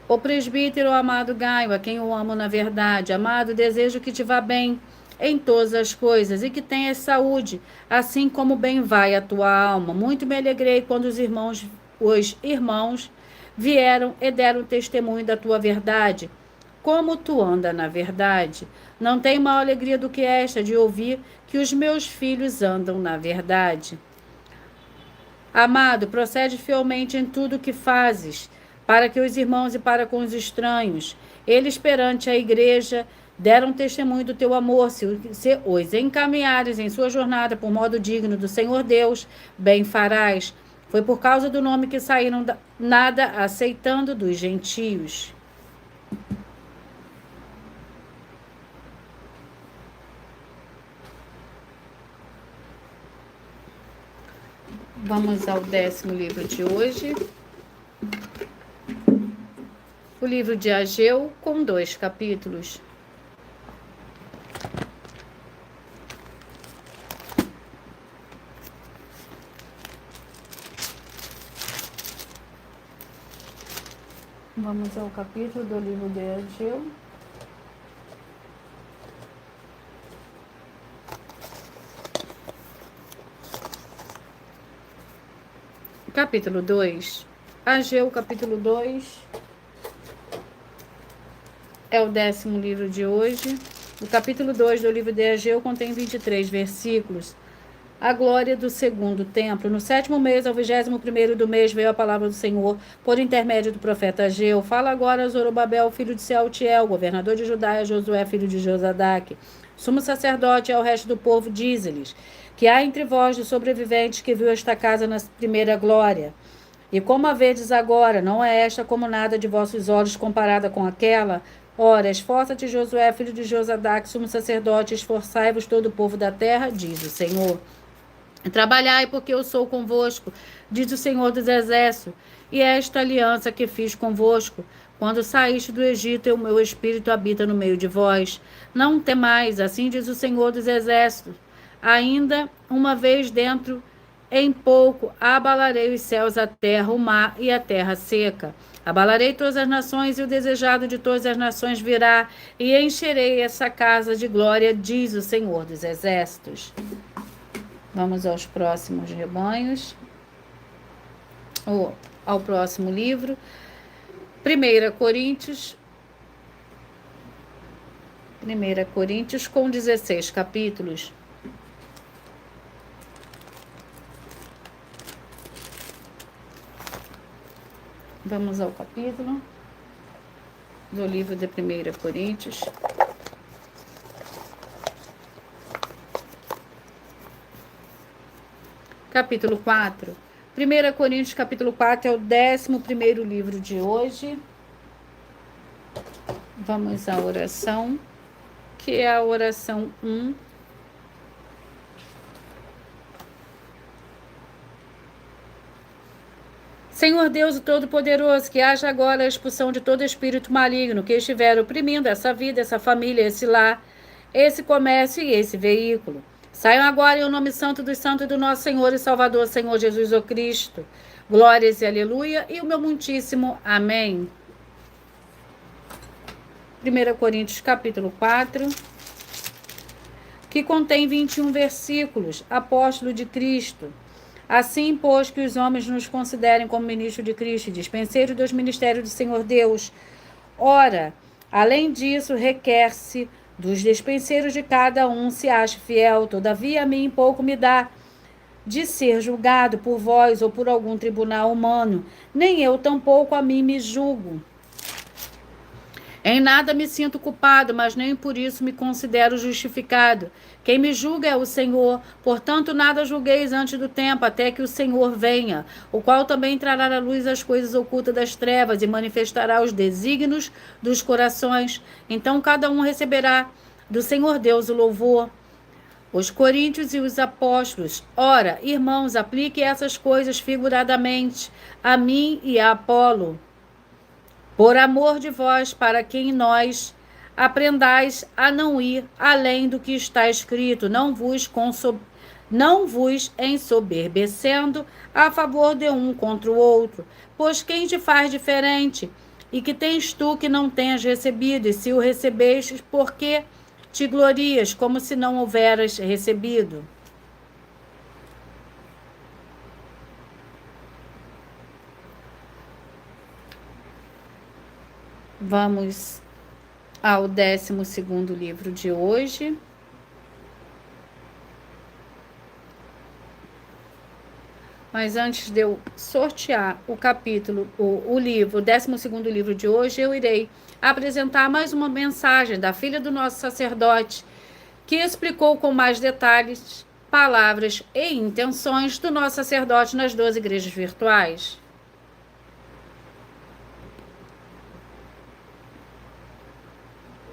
O presbítero amado Gaio, a quem eu amo na verdade, amado, desejo que te vá bem em todas as coisas e que tenhas saúde, assim como bem vai a tua alma. Muito me alegrei quando os irmãos vieram e deram testemunho da tua verdade. Como tu anda na verdade? Não tenho maior alegria do que esta de ouvir que os meus filhos andam na verdade. Amado, procede fielmente em tudo o que fazes, para que os irmãos e para com os estranhos, eles perante a igreja, deram testemunho do teu amor, se os encaminhares em sua jornada por modo digno do Senhor Deus, bem farás. Foi por causa do nome que saíram nada aceitando dos gentios. Vamos ao 10º livro de hoje. O livro de Ageu, com 2 capítulos. Vamos ao capítulo do livro de Ageu. Capítulo 2. Ageu, capítulo 2. É o 10º livro de hoje. O capítulo 2 do livro de Ageu contém 23 versículos. A glória do segundo templo. No 7º mês, ao 21º do mês, veio a palavra do Senhor por intermédio do profeta Ageu. Fala agora a Zorobabel, filho de Sealtiel, governador de Judá, e a Josué, filho de Josadaque, sumo sacerdote, e ao resto do povo, dize-lhes que há entre vós dos sobreviventes que viu esta casa na primeira glória. E como a vedes agora, não é esta como nada de vossos olhos comparada com aquela? Ora, esforça-te, Josué, filho de Josadaque, sumo sacerdote, esforçai-vos todo o povo da terra, diz o Senhor. Trabalhai, porque eu sou convosco, diz o Senhor dos Exércitos, e esta aliança que fiz convosco, quando saíste do Egito, e o meu espírito habita no meio de vós. Não temais, assim diz o Senhor dos Exércitos, ainda uma vez dentro, em pouco, abalarei os céus, a terra, o mar e a terra seca. Abalarei todas as nações, e o desejado de todas as nações virá, e encherei essa casa de glória, diz o Senhor dos Exércitos. Vamos aos próximos rebanhos, ou ao próximo livro. 1 Coríntios com 16 capítulos. Vamos ao capítulo do livro de 1 Coríntios. Capítulo 4. 1 Coríntios, capítulo 4, é o 11º livro de hoje. Vamos à oração, que é a oração 1. Senhor Deus, o Todo-Poderoso, que haja agora a expulsão de todo espírito maligno que estiver oprimindo essa vida, essa família, esse lar, esse comércio e esse veículo. Saiam agora em o nome santo dos santos do nosso Senhor e Salvador, Senhor Jesus o Cristo. Glórias e aleluia e o meu muitíssimo amém. 1 Coríntios capítulo 4, que contém 21 versículos. Apóstolo de Cristo. Assim, pois, que os homens nos considerem como ministros de Cristo e dispenseiros dos ministérios do Senhor Deus. Ora, além disso, requer-se dos despenseiros de cada um se ache fiel. Todavia, a mim pouco me dá, de ser julgado por vós ou por algum tribunal humano, nem eu tampouco a mim me julgo. Em nada me sinto culpado, mas nem por isso me considero justificado. Quem me julga é o Senhor, portanto nada julgueis antes do tempo, até que o Senhor venha, o qual também trará à luz as coisas ocultas das trevas e manifestará os desígnios dos corações. Então cada um receberá do Senhor Deus o louvor. Os coríntios e os apóstolos. Ora, irmãos, aplique essas coisas figuradamente a mim e a Apolo, por amor de vós, para que em nós aprendais a não ir além do que está escrito, não vos ensoberbecendo a favor de um contra o outro. Pois quem te faz diferente? E que tens tu que não tenhas recebido? E se o recebestes, por que te glorias, como se não houveras recebido? Vamos ao 12º livro de hoje. Mas antes de eu sortear o capítulo, o livro, o 12º livro de hoje, eu irei apresentar mais uma mensagem da filha do nosso sacerdote, que explicou com mais detalhes, palavras e intenções do nosso sacerdote nas 12 igrejas virtuais.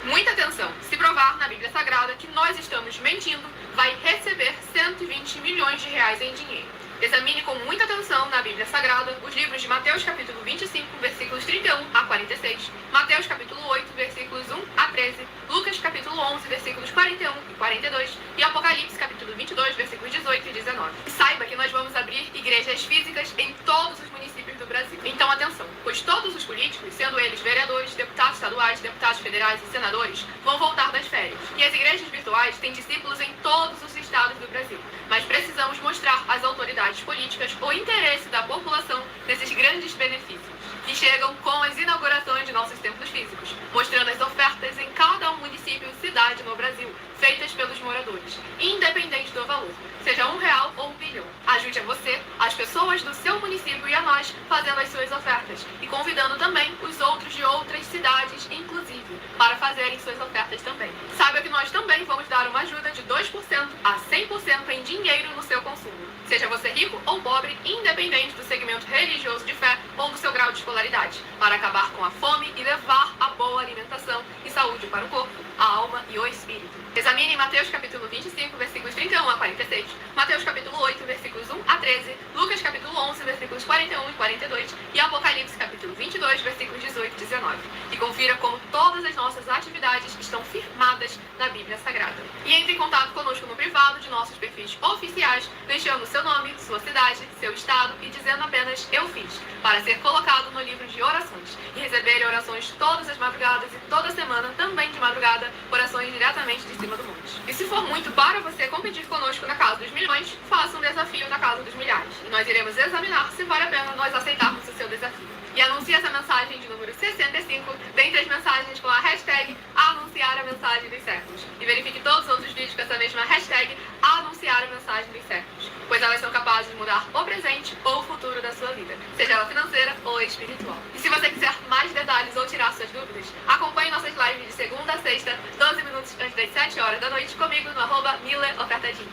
Muita atenção! Se provar na Bíblia Sagrada que nós estamos mentindo, vai receber 120 milhões de reais em dinheiro. Examine com muita atenção na Bíblia Sagrada os livros de Mateus capítulo 25, versículos 31 a 46, Mateus capítulo 8, versículos 1 a 13, Lucas capítulo 11, versículos 41 e 42 e Apocalipse capítulo 22, versículos 18 e 19. E saiba que nós vamos abrir igrejas físicas em todos os municípios do Brasil. Então atenção, pois todos os políticos, sendo eles vereadores, deputados estaduais, deputados federais e senadores, vão voltar das férias. E as igrejas virtuais têm discípulos em todos os estados do Brasil. Mas precisamos mostrar às autoridades políticas o interesse da população nesses grandes benefícios, que chegam com as inaugurações de nossos templos físicos, mostrando as ofertas em cada município e cidade no Brasil, feitas pelos moradores, independente do valor, seja R$1 ou 1 bilhão. Ajude a você, as pessoas do seu município e a nós, fazendo as suas ofertas, e convidando também os outros de outras cidades, inclusive, para fazerem suas ofertas também. Saiba que nós também vamos dar uma ajuda de 2% a 100% em dinheiro no seu consumo, seja você rico ou pobre, independente do segmento religioso de fé ou do seu grau de escolaridade, para acabar com a fome e levar a boa alimentação e saúde para o corpo, a alma e o espírito. Examine Mateus capítulo 25, versículos 31 a 46, Mateus capítulo 8, versículos 1 a 13, Lucas capítulo 11, versículos 41 e 42 e Apocalipse capítulo 22, versículos 18 e 19. E confira como todas as nossas atividades estão firmadas na Bíblia Sagrada. E entre em contato conosco no privado de nossos perfis oficiais, deixando seu nome, sua cidade, seu estado e dizendo apenas "eu fiz", para ser colocado no livro de orações e receber orações todas as madrugadas e toda semana, também de madrugada, orações diretamente de cima do monte. E se for muito para você competir conosco na Casa dos Milhões, faça um desafio na Casa dos Milhares. E nós iremos examinar se vale a pena nós aceitarmos o seu desafio. E anuncie essa mensagem de número 65, dentre as mensagens com a hashtag anunciar a mensagem dos séculos. E verifique todos os outros vídeos com essa mesma hashtag anunciar a mensagem dos séculos, pois elas são capazes de mudar o presente ou o futuro da sua vida, seja ela financeira ou espiritual. E se você quiser mais detalhes ou tirar suas dúvidas, acompanhe nossas lives de segunda a sexta, 12 minutos antes das 7 horas da noite, comigo no @MileOfertadinho.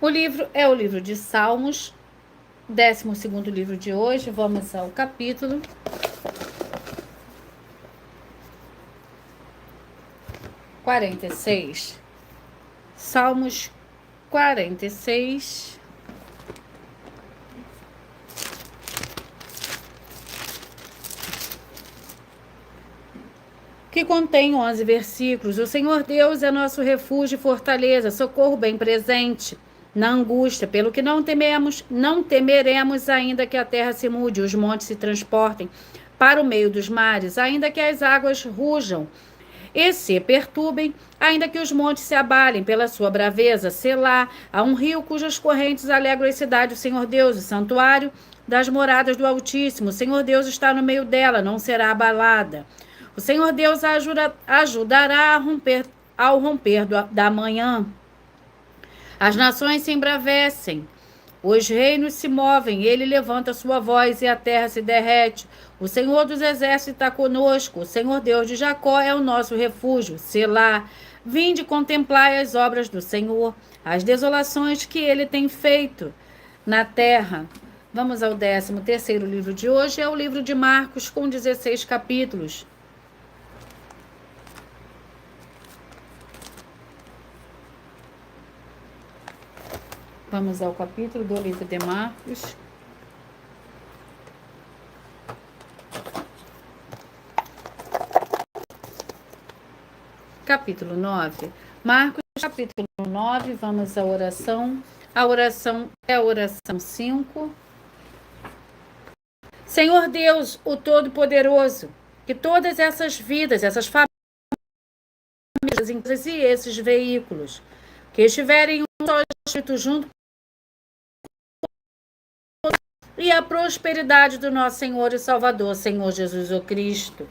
O livro é o livro de Salmos, 12º livro de hoje. Vamos ao capítulo 46. Salmos 46. Que contém 11 versículos. O Senhor Deus é nosso refúgio e fortaleza, socorro bem presente na angústia, pelo que não temeremos, ainda que a terra se mude, os montes se transportem para o meio dos mares, ainda que as águas rujam e se perturbem, ainda que os montes se abalem pela sua braveza. Selá, há um rio cujas correntes alegram a cidade, o Senhor Deus, o santuário das moradas do Altíssimo. O Senhor Deus está no meio dela, não será abalada. O Senhor Deus a ajudará ao romper da manhã. As nações se embravecem, os reinos se movem, ele levanta sua voz e a terra se derrete. O Senhor dos exércitos está conosco, o Senhor Deus de Jacó é o nosso refúgio. Selá, vinde contemplai as obras do Senhor, as desolações que ele tem feito na terra. Vamos ao 13º livro de hoje, é o livro de Marcos, com 16 capítulos. Vamos ao capítulo do livro de Marcos. Capítulo 9. Marcos, capítulo 9, vamos à oração. A oração é a oração 5. Senhor Deus, o Todo-Poderoso, que todas essas vidas, essas famílias e esses veículos, que estiverem um só espírito junto e a prosperidade do nosso Senhor e Salvador, Senhor Jesus o Cristo,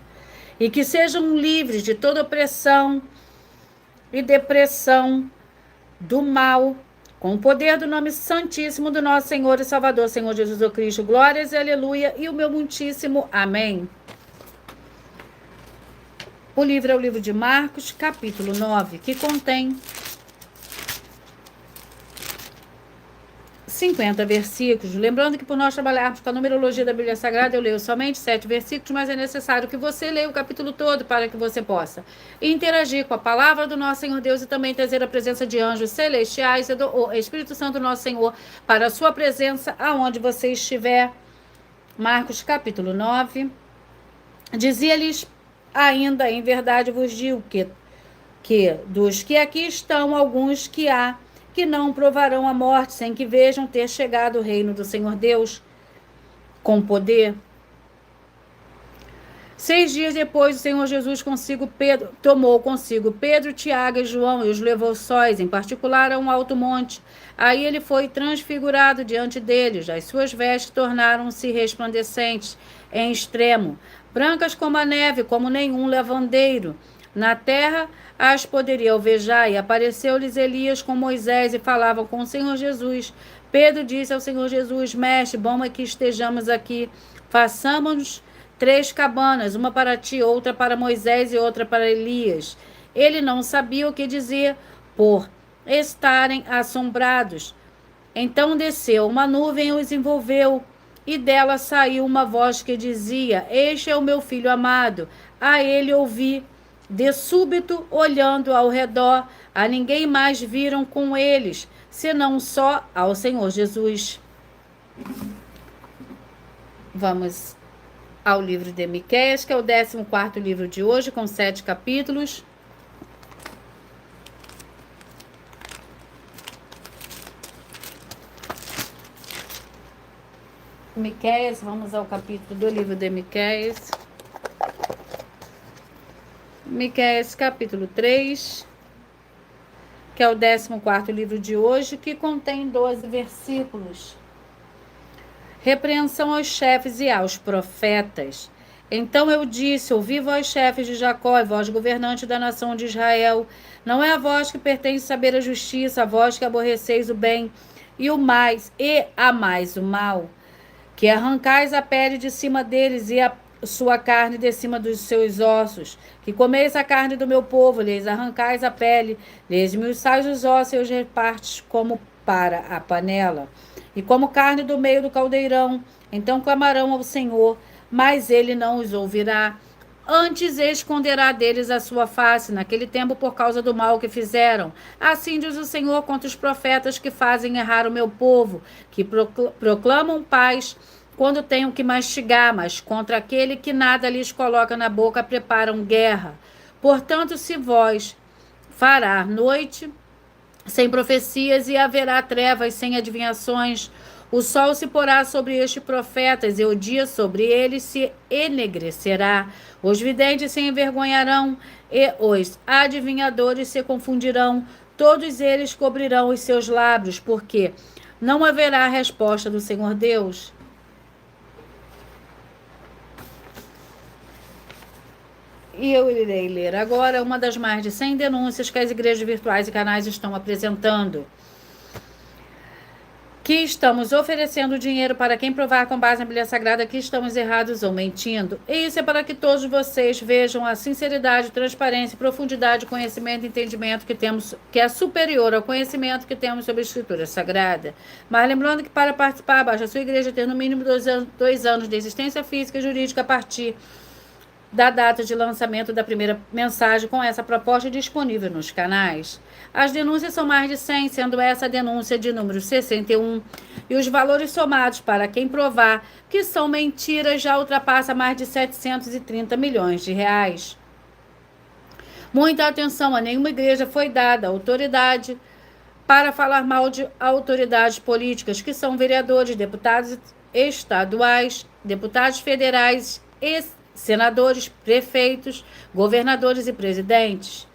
e que sejam livres de toda opressão e depressão do mal, com o poder do nome santíssimo do nosso Senhor e Salvador, Senhor Jesus o Cristo. Glórias e aleluia e o meu muitíssimo amém. O livro é o livro de Marcos, capítulo 9, que contém 50 versículos. Lembrando que por nós trabalharmos com a numerologia da Bíblia Sagrada, eu leio somente 7 versículos, mas é necessário que você leia o capítulo todo para que você possa interagir com a palavra do nosso Senhor Deus e também trazer a presença de anjos celestiais e do Espírito Santo do nosso Senhor para a sua presença aonde você estiver. Marcos capítulo 9. Dizia-lhes ainda, em verdade vos digo que dos que aqui estão, alguns que há que não provarão a morte, sem que vejam ter chegado o reino do Senhor Deus com poder. 6 dias depois, o Senhor Jesus tomou consigo Pedro, Tiago e João e os levou sós, em particular a um alto monte. Aí ele foi transfigurado diante deles. As suas vestes tornaram-se resplandecentes em extremo, brancas como a neve, como nenhum lavandeiro. Na terra as poderia alvejar, e apareceu-lhes Elias com Moisés e falavam com o Senhor Jesus. Pedro disse ao Senhor Jesus: Mestre, bom é que estejamos aqui. Façamos 3 cabanas, uma para ti, outra para Moisés e outra para Elias. Ele não sabia o que dizer, por estarem assombrados. Então desceu uma nuvem e os envolveu, e dela saiu uma voz que dizia: Este é o meu filho amado, a ele ouvi. De súbito, olhando ao redor, a ninguém mais viram com eles, senão só ao Senhor Jesus. Vamos ao livro de Miqueias, que é o 14º livro de hoje, com 7 capítulos. Miqueias, vamos ao capítulo do livro de Miqueias. Miqueias, capítulo 3, que é o 14º livro de hoje, que contém 12 versículos. Repreensão aos chefes e aos profetas. Então eu disse: ouvi vós, chefes de Jacó, e vós, governantes da nação de Israel. Não é a vós que pertence saber a justiça, a vós que aborreceis o bem e o mais, e amais o mal, que arrancais a pele de cima deles e a sua carne de cima dos seus ossos, que comeis a carne do meu povo, lhes arrancais a pele, lhes esmiuçais os ossos e os repartes como para a panela, e como carne do meio do caldeirão. Então clamarão ao Senhor, mas ele não os ouvirá. Antes esconderá deles a sua face, naquele tempo, por causa do mal que fizeram. Assim diz o Senhor contra os profetas que fazem errar o meu povo, que proclamam paz quando tenham que mastigar, mas contra aquele que nada lhes coloca na boca preparam guerra. Portanto, se vós fará noite sem profecias e haverá trevas sem adivinhações, o sol se porá sobre estes profetas e o dia sobre eles se enegrecerá. Os videntes se envergonharão e os adivinhadores se confundirão. Todos eles cobrirão os seus lábios, porque não haverá resposta do Senhor Deus. E eu irei ler agora uma das mais de 100 denúncias que as igrejas virtuais e canais estão apresentando. que estamos oferecendo dinheiro para quem provar com base na Bíblia Sagrada que estamos errados ou mentindo. E isso é para que todos vocês vejam a sinceridade, transparência, profundidade, conhecimento e entendimento que temos, que é superior ao conhecimento que temos sobre a Escritura Sagrada. Mas lembrando que para participar, basta a sua igreja ter no mínimo 2 anos de existência física e jurídica a partir da data de lançamento da primeira mensagem com essa proposta disponível nos canais. As denúncias são mais de 100, sendo essa a denúncia de número 61, e os valores somados para quem provar que são mentiras já ultrapassa mais de 730 milhões de reais. Muita atenção, a nenhuma igreja foi dada autoridade para falar mal de autoridades políticas, que são vereadores, deputados estaduais, deputados federais e senadores, prefeitos, governadores e presidentes.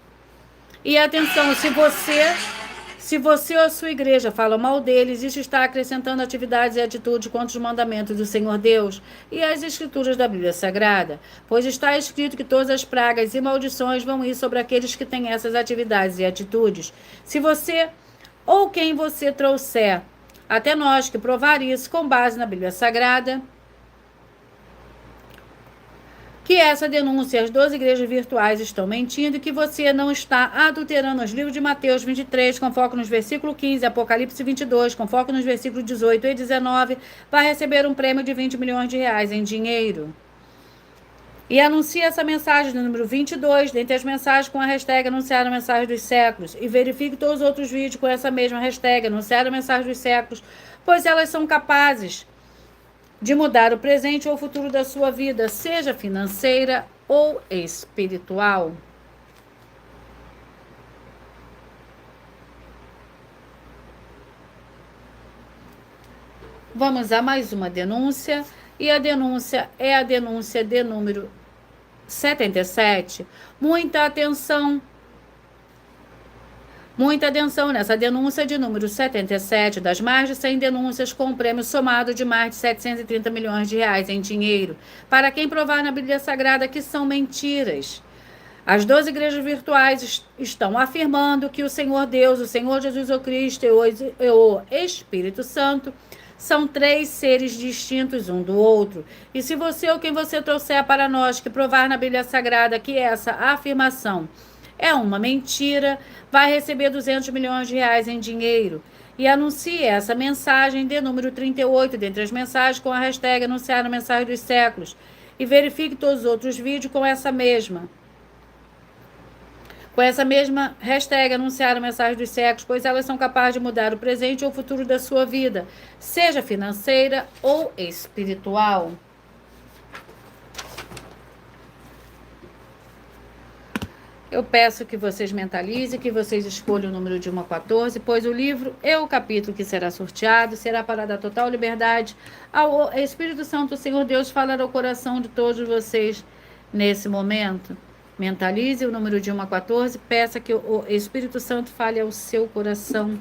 E atenção, se você ou a sua igreja fala mal deles, isso está acrescentando atividades e atitudes contra os mandamentos do Senhor Deus e as escrituras da Bíblia Sagrada, pois está escrito que todas as pragas e maldições vão ir sobre aqueles que têm essas atividades e atitudes. Se você ou quem você trouxer até nós que provar isso com base na Bíblia Sagrada, que essa denúncia, as 12 igrejas virtuais estão mentindo e que você não está adulterando os livros de Mateus 23, com foco nos versículos 15, Apocalipse 22, com foco nos versículos 18 e 19, vai receber um prêmio de 20 milhões de reais em dinheiro. E anuncie essa mensagem no número 22, dentre as mensagens com a hashtag anunciar a mensagem dos séculos, e verifique todos os outros vídeos com essa mesma hashtag anunciar a mensagem dos séculos, pois elas são capazes de mudar o presente ou o futuro da sua vida, seja financeira ou espiritual. Vamos a mais uma denúncia, e a denúncia é a denúncia de número 77. Muita atenção nessa denúncia de número 77, das mais de 100 denúncias com um prêmio somado de mais de 730 milhões de reais em dinheiro, para quem provar na Bíblia Sagrada que são mentiras. As 12 igrejas virtuais estão afirmando que o Senhor Deus, o Senhor Jesus o Cristo e o Espírito Santo são 3 seres distintos um do outro. E se você ou quem você trouxer para nós que provar na Bíblia Sagrada que essa afirmação é uma mentira, vai receber 200 milhões de reais em dinheiro. E anuncie essa mensagem de número 38, dentre as mensagens com a hashtag anunciar a mensagem dos séculos. E verifique todos os outros vídeos com essa mesma hashtag anunciar a mensagem dos séculos, pois elas são capazes de mudar o presente ou o futuro da sua vida, seja financeira ou espiritual. Eu peço que vocês mentalizem, que vocês escolham o número de 1 a 14, pois o livro e o capítulo que será sorteado será para dar total liberdade ao Espírito Santo, o Senhor Deus, falar ao coração de todos vocês nesse momento. Mentalize o número de 1 a 14, peça que o Espírito Santo fale ao seu coração.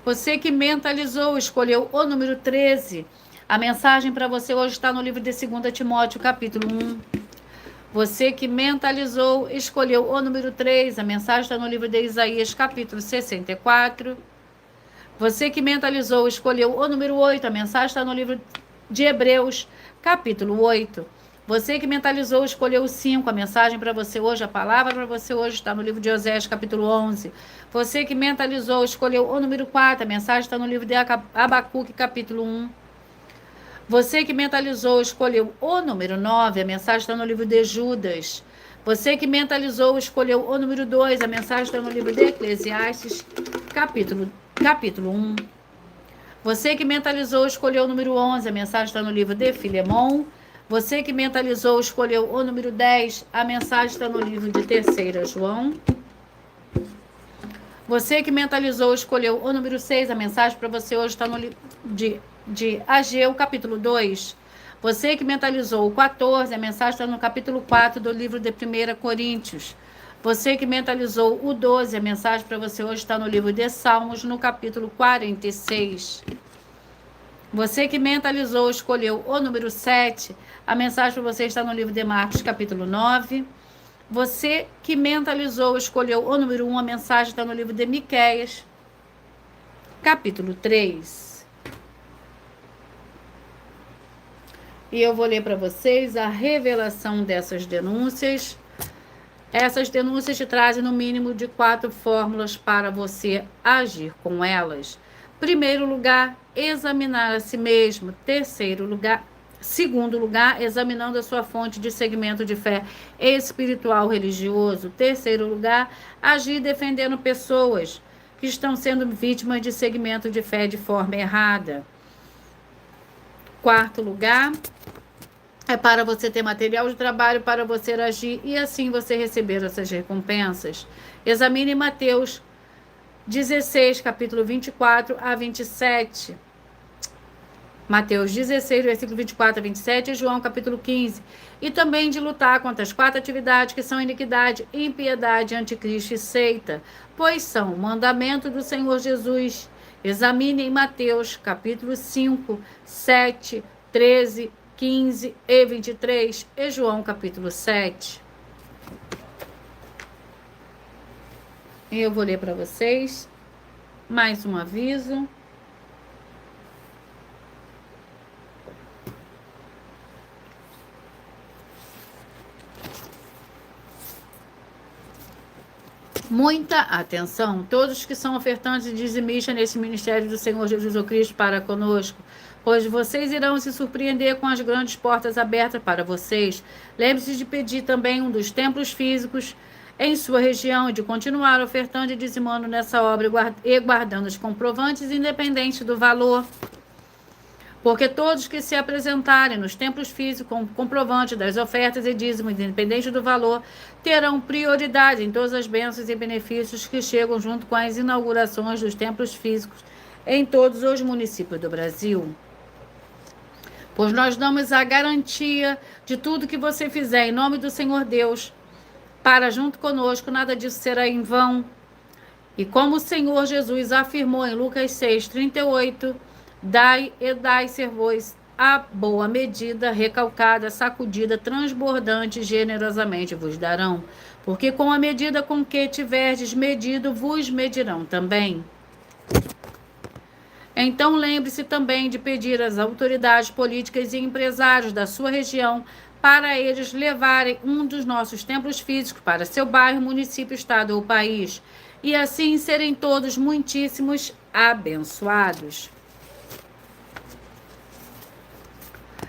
Você que mentalizou, escolheu o número 13. A mensagem para você hoje está no livro de 2 Timóteo, capítulo 1. Você que mentalizou, escolheu o número 3. A mensagem está no livro de Isaías, capítulo 64. Você que mentalizou, escolheu o número 8. A mensagem está no livro de Hebreus, capítulo 8. Você que mentalizou, escolheu o 5. A mensagem para você hoje, a palavra para você hoje está no livro de Osés, capítulo 11. Você que mentalizou, escolheu o número 4. A mensagem está no livro de Abacuque, capítulo 1. Você que mentalizou, escolheu o número 9, a mensagem está no livro de Judas. Você que mentalizou, escolheu o número 2, a mensagem está no livro de Eclesiastes, capítulo 1. Você que mentalizou, escolheu o número 11, a mensagem está no livro de Filemon. Você que mentalizou, escolheu o número 10, a mensagem está no livro de 3 João. Você que mentalizou, escolheu o número 6, a mensagem para você hoje está no livro de Ageu, capítulo 2. Você que mentalizou o 14, a mensagem está no capítulo 4 do livro de 1 Coríntios. Você que mentalizou o 12, a mensagem para você hoje está no livro de Salmos, no capítulo 46. Você que mentalizou, escolheu o número 7, a mensagem para você está no livro de Marcos, capítulo 9. Você que mentalizou, escolheu o número 1, a mensagem está no livro de Miqueias, capítulo 3. E eu vou ler para vocês a revelação dessas denúncias. Essas denúncias te trazem no mínimo de 4 fórmulas para você agir com elas. Primeiro lugar, examinar a si mesmo. Segundo lugar, examinando a sua fonte de segmento de fé espiritual religioso. Terceiro lugar, agir defendendo pessoas que estão sendo vítimas de segmento de fé de forma errada. Quarto lugar, é para você ter material de trabalho para você agir e assim você receber essas recompensas. Examine Mateus 16, capítulo 24 a 27. Mateus 16, versículo 24 a 27 e João capítulo 15. E também de lutar contra as 4 atividades que são iniquidade, impiedade, anticristo e seita, pois são o mandamento do Senhor Jesus. Examine em Mateus capítulo 5, 7, 13, 15 e 23 e João capítulo 7. E eu vou ler para vocês mais um aviso. Muita atenção, todos que são ofertantes e dizimistas nesse ministério do Senhor Jesus Cristo para conosco, pois vocês irão se surpreender com as grandes portas abertas para vocês. Lembre-se de pedir também um dos templos físicos em sua região e de continuar ofertando e dizimando nessa obra e guardando os comprovantes independente do valor. Porque todos que se apresentarem nos templos físicos com comprovante das ofertas e dízimos, independente do valor, terão prioridade em todas as bênçãos e benefícios que chegam junto com as inaugurações dos templos físicos em todos os municípios do Brasil. Pois nós damos a garantia de tudo que você fizer em nome do Senhor Deus, para junto conosco, nada disso será em vão. E como o Senhor Jesus afirmou em Lucas 6:38, dai e dai ser-vos a boa medida, recalcada, sacudida, transbordante, generosamente vos darão. Porque com a medida com que tiverdes medido, vos medirão também. Então lembre-se também de pedir às autoridades políticas e empresários da sua região para eles levarem um dos nossos templos físicos para seu bairro, município, estado ou país. E assim serem todos muitíssimos abençoados.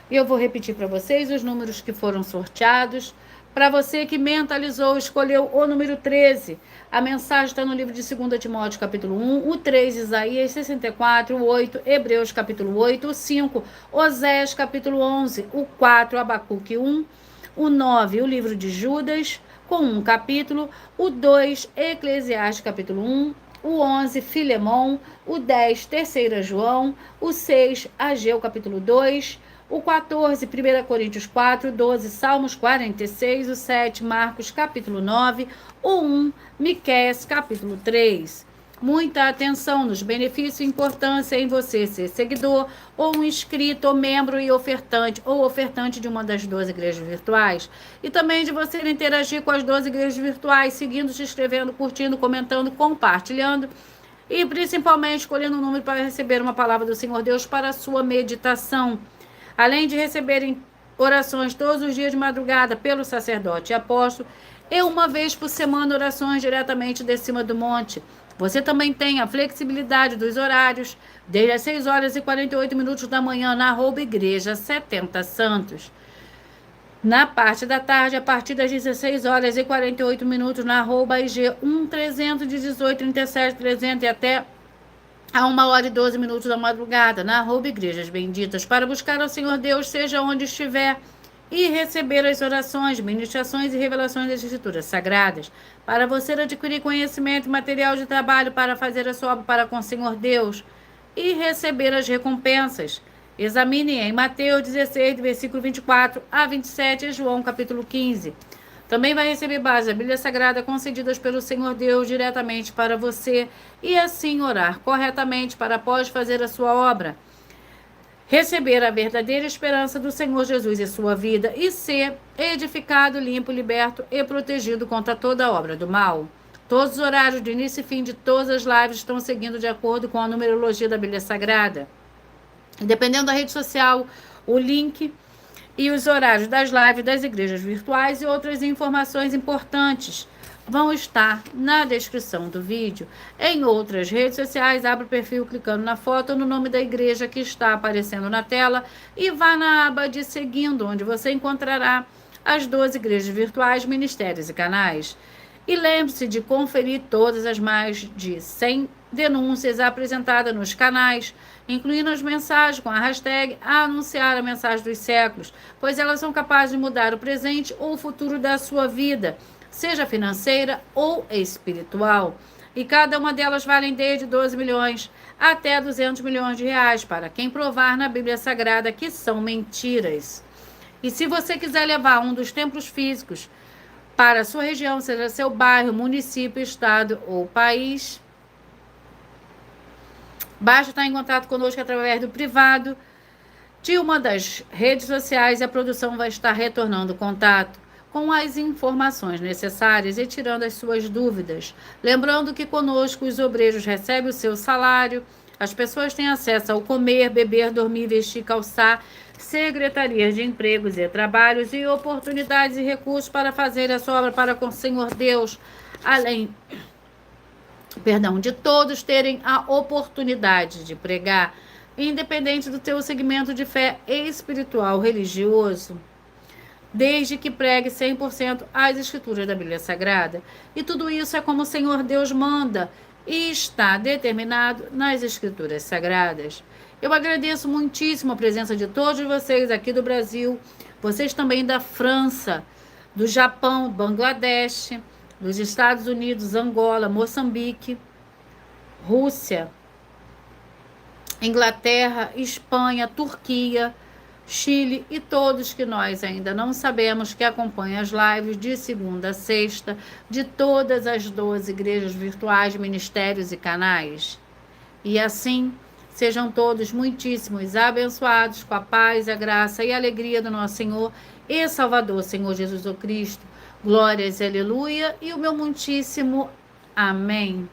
Eu vou repetir para vocês os números que foram sorteados. Para você que mentalizou, escolheu o número 13. A mensagem está no livro de 2 Timóteo, capítulo 1, o 3, Isaías 64, o 8, Hebreus, capítulo 8, o 5, Oséias, capítulo 11, o 4, Abacuque 1, o 9, o livro de Judas, com um capítulo, o 2, Eclesiastes, capítulo 1, o 11, Filemão, o 10, 3 João, o 6, Ageu, capítulo 2, o 14, 1 Coríntios 4, 12, Salmos 46, o 7, Marcos, capítulo 9, o 1, Miqueias, capítulo 3. Muita atenção nos benefícios e importância em você ser seguidor, ou um inscrito, ou membro e ofertante, ou ofertante de uma das 12 igrejas virtuais. E também de você interagir com as 12 igrejas virtuais, seguindo, se inscrevendo, curtindo, comentando, compartilhando. E principalmente escolhendo um número para receber uma palavra do Senhor Deus para a sua meditação. Além de receberem orações todos os dias de madrugada pelo sacerdote e apóstolo, e uma vez por semana orações diretamente de cima do monte. Você também tem a flexibilidade dos horários, desde as 6 horas e 48 minutos da manhã na @igreja 70 Santos. Na parte da tarde, a partir das 16 horas e 48 minutos na @IG 1300 de 18, 37, 300 e até a 1h12 da madrugada, na @Igrejas Benditas, para buscar ao Senhor Deus, seja onde estiver, e receber as orações, ministrações e revelações das Escrituras Sagradas, para você adquirir conhecimento e material de trabalho para fazer a sua obra para com o Senhor Deus e receber as recompensas. Examine em Mateus 16, versículo 24 a 27 e João capítulo 15. Também vai receber bases da Bíblia Sagrada concedidas pelo Senhor Deus diretamente para você e assim orar corretamente para após fazer a sua obra. receber a verdadeira esperança do Senhor Jesus em sua vida e ser edificado, limpo, liberto e protegido contra toda obra do mal. Todos os horários de início e fim de todas as lives estão seguindo de acordo com a numerologia da Bíblia Sagrada. Dependendo da rede social, o link e os horários das lives das igrejas virtuais e outras informações importantes vão estar na descrição do vídeo. Em outras redes sociais, abre o perfil clicando na foto ou no nome da igreja que está aparecendo na tela e vá na aba de seguindo, onde você encontrará as 12 igrejas virtuais, ministérios e canais. E lembre-se de conferir todas as mais de 100 denúncias apresentadas nos canais, incluindo as mensagens com a hashtag anunciar a mensagem dos séculos, pois elas são capazes de mudar o presente ou o futuro da sua vida, seja financeira ou espiritual. E cada uma delas vale desde 12 milhões até 200 milhões de reais, para quem provar na Bíblia Sagrada que são mentiras. E se você quiser levar um dos templos físicos para a sua região, seja seu bairro, município, estado ou país, basta estar em contato conosco através do privado de uma das redes sociais e a produção vai estar retornando o contato com as informações necessárias e tirando as suas dúvidas. Lembrando que conosco os obreiros recebem o seu salário, as pessoas têm acesso ao comer, beber, dormir, vestir, calçar, secretarias de empregos e trabalhos e oportunidades e recursos para fazer a sua obra para com o Senhor Deus, além de todos terem a oportunidade de pregar, independente do teu segmento de fé espiritual religioso, desde que pregue 100% as escrituras da Bíblia Sagrada. E tudo isso é como o Senhor Deus manda e está determinado nas escrituras sagradas. Eu agradeço muitíssimo a presença de todos vocês aqui do Brasil, vocês também da França, do Japão, Bangladesh, dos Estados Unidos, Angola, Moçambique, Rússia, Inglaterra, Espanha, Turquia, Chile e todos que nós ainda não sabemos que acompanham as lives de segunda a sexta de todas as 12 igrejas virtuais, ministérios e canais. E assim, sejam todos muitíssimos abençoados com a paz, a graça e a alegria do nosso Senhor e Salvador, Senhor Jesus Cristo. Glórias, aleluia, e o meu muitíssimo amém.